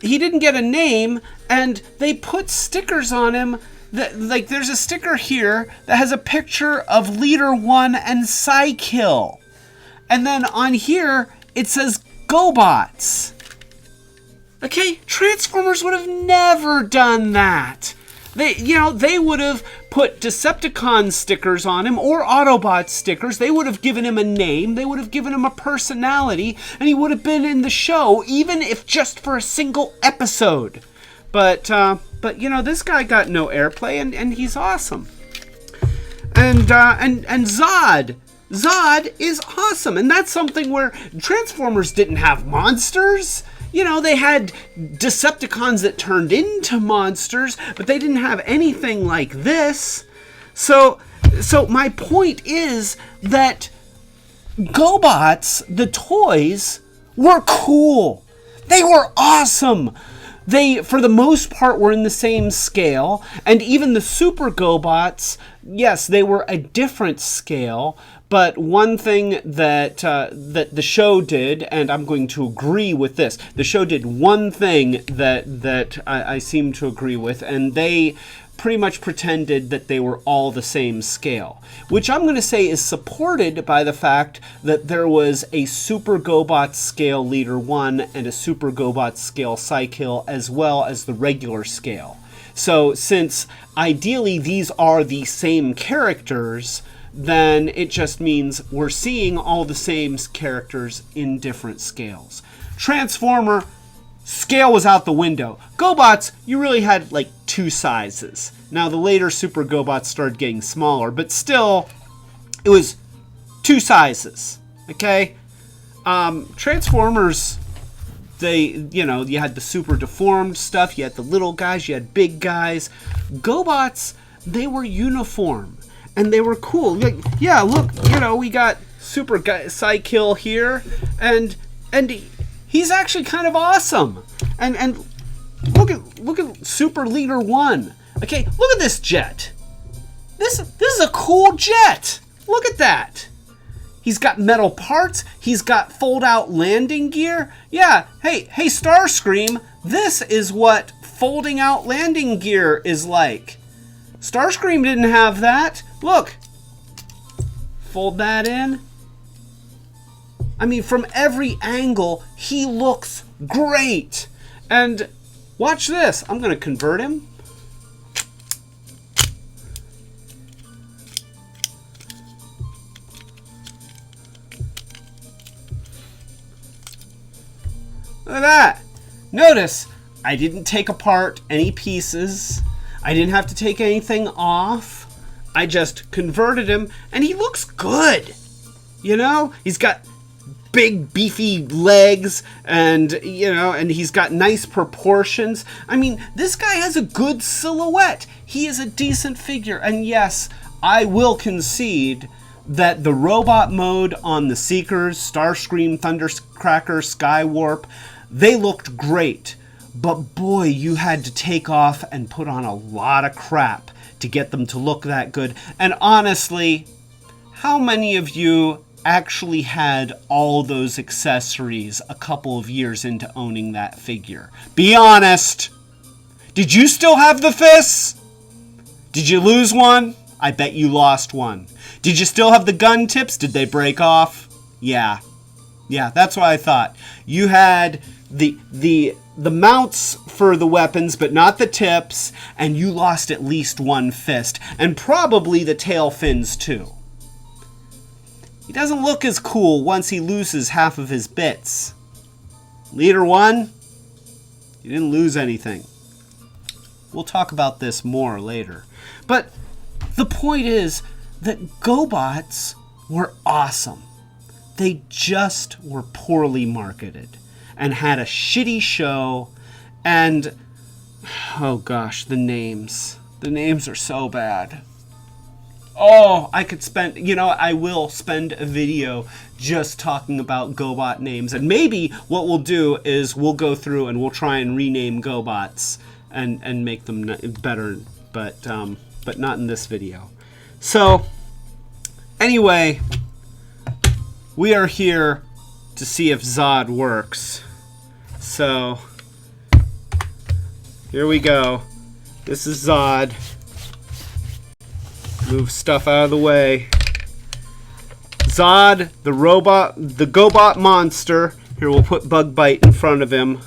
he didn't get a name, and they put stickers on him. Like, there's a sticker here that has a picture of Leader 1 and Psykill. And then on here, it says Gobots. Okay, Transformers would have never done that. They would have put Decepticon stickers on him, or Autobot stickers. They would have given him a name. They would have given him a personality, and he would have been in the show, even if just for a single episode. But this guy got no airplay, and he's awesome. And ZOD. ZOD is awesome, and that's something where Transformers didn't have monsters. They had Decepticons that turned into monsters, but they didn't have anything like this. So my point is that Gobots, the toys, were cool. They were awesome. They, for the most part, were in the same scale, and even the Super Gobots, yes, they were a different scale. But one thing that the show did, and I'm going to agree with this, the show did one thing that I seem to agree with, and they pretty much pretended that they were all the same scale, which I'm going to say is supported by the fact that there was a Super Gobots scale Leader 1 and a Super Gobots scale Psykill, as well as the regular scale. So since ideally these are the same characters, then it just means we're seeing all the same characters in different scales. Transformer, scale was out the window. Gobots, you really had like 2 sizes. Now the later Super Gobots started getting smaller, but still, it was 2 sizes, okay? Transformers, you had the super deformed stuff, you had the little guys, you had big guys. Gobots, they were uniform. And they were cool. Like, yeah, look, we got Super Psykill here, and he's actually kind of awesome. And look at Super Leader 1. Okay, look at this jet. This is a cool jet. Look at that. He's got metal parts. He's got fold-out landing gear. Yeah, hey, Starscream, this is what folding out landing gear is like. Starscream didn't have that. Look. Fold that in. I mean, from every angle, he looks great. And watch this. I'm going to convert him. Look at that. Notice, I didn't take apart any pieces. I didn't have to take anything off. I just converted him, and he looks good. He's got big, beefy legs, and he's got nice proportions. I mean, this guy has a good silhouette. He is a decent figure, and yes, I will concede that the robot mode on the Seekers, Starscream, Thundercracker, Skywarp, they looked great. But boy, you had to take off and put on a lot of crap to get them to look that good. And honestly, how many of you actually had all those accessories a couple of years into owning that figure? Be honest. Did you still have the fists? Did you lose one? I bet you lost one. Did you still have the gun tips? Did they break off? Yeah, that's what I thought. You had the mounts for the weapons, but not the tips, and you lost at least one fist, and probably the tail fins too. He doesn't look as cool once he loses half of his bits. Leader 1, you didn't lose anything. We'll talk about this more later. But the point is that Gobots were awesome. They just were poorly marketed and had a shitty show, and oh gosh, the names. The names are so bad. Oh, I could spend, I will spend a video just talking about Gobot names. And maybe what we'll do is we'll go through and we'll try and rename Gobots and make them better, but not in this video. So, anyway, we are here to see if ZOD works. So, here we go. This is ZOD. Move stuff out of the way. ZOD, the Gobot Monster. Here, we'll put Bug Bite in front of him.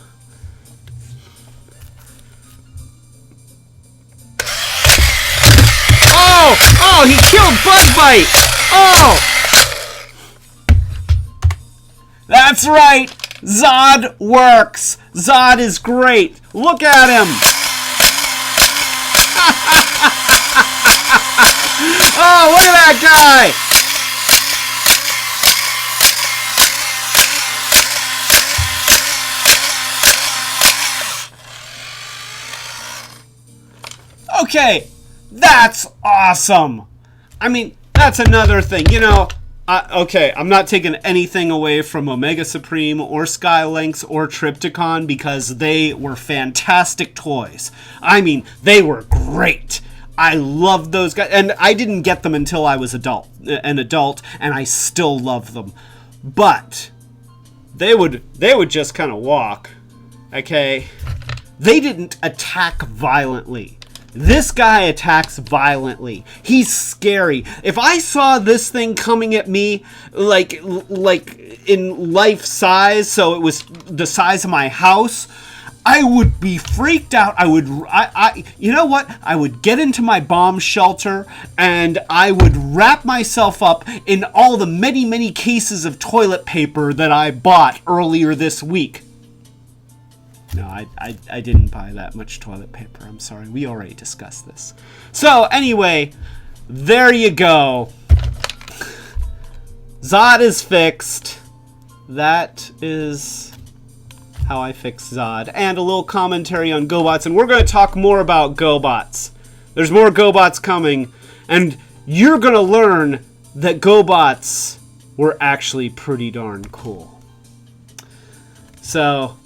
Oh, he killed Bug Bite! Oh! That's right! ZOD works! ZOD is great! Look at him! Oh, look at that guy! Okay, that's awesome! I mean, that's another thing, okay, I'm not taking anything away from Omega Supreme or Skylynx or Trypticon because they were fantastic toys. I mean, they were great. I loved those guys, and I didn't get them until I was an adult, and I still love them. But they would just kind of walk, okay? They didn't attack violently. This guy attacks violently. He's scary. If I saw this thing coming at me like in life size, so it was the size of my house, I would be freaked out. You know what? I would get into my bomb shelter and I would wrap myself up in all the many, many cases of toilet paper that I bought earlier this week. No, I didn't buy that much toilet paper. I'm sorry. We already discussed this. So, anyway, there you go. ZOD is fixed. That is how I fix ZOD. And a little commentary on Gobots. And we're going to talk more about Gobots. There's more Gobots coming. And you're going to learn that Gobots were actually pretty darn cool. So,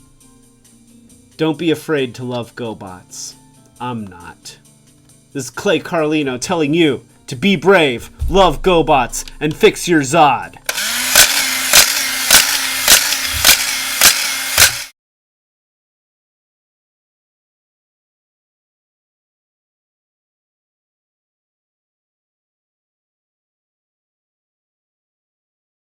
don't be afraid to love Gobots. I'm not. This is Clay Carlino telling you to be brave, love Gobots, and fix your ZOD.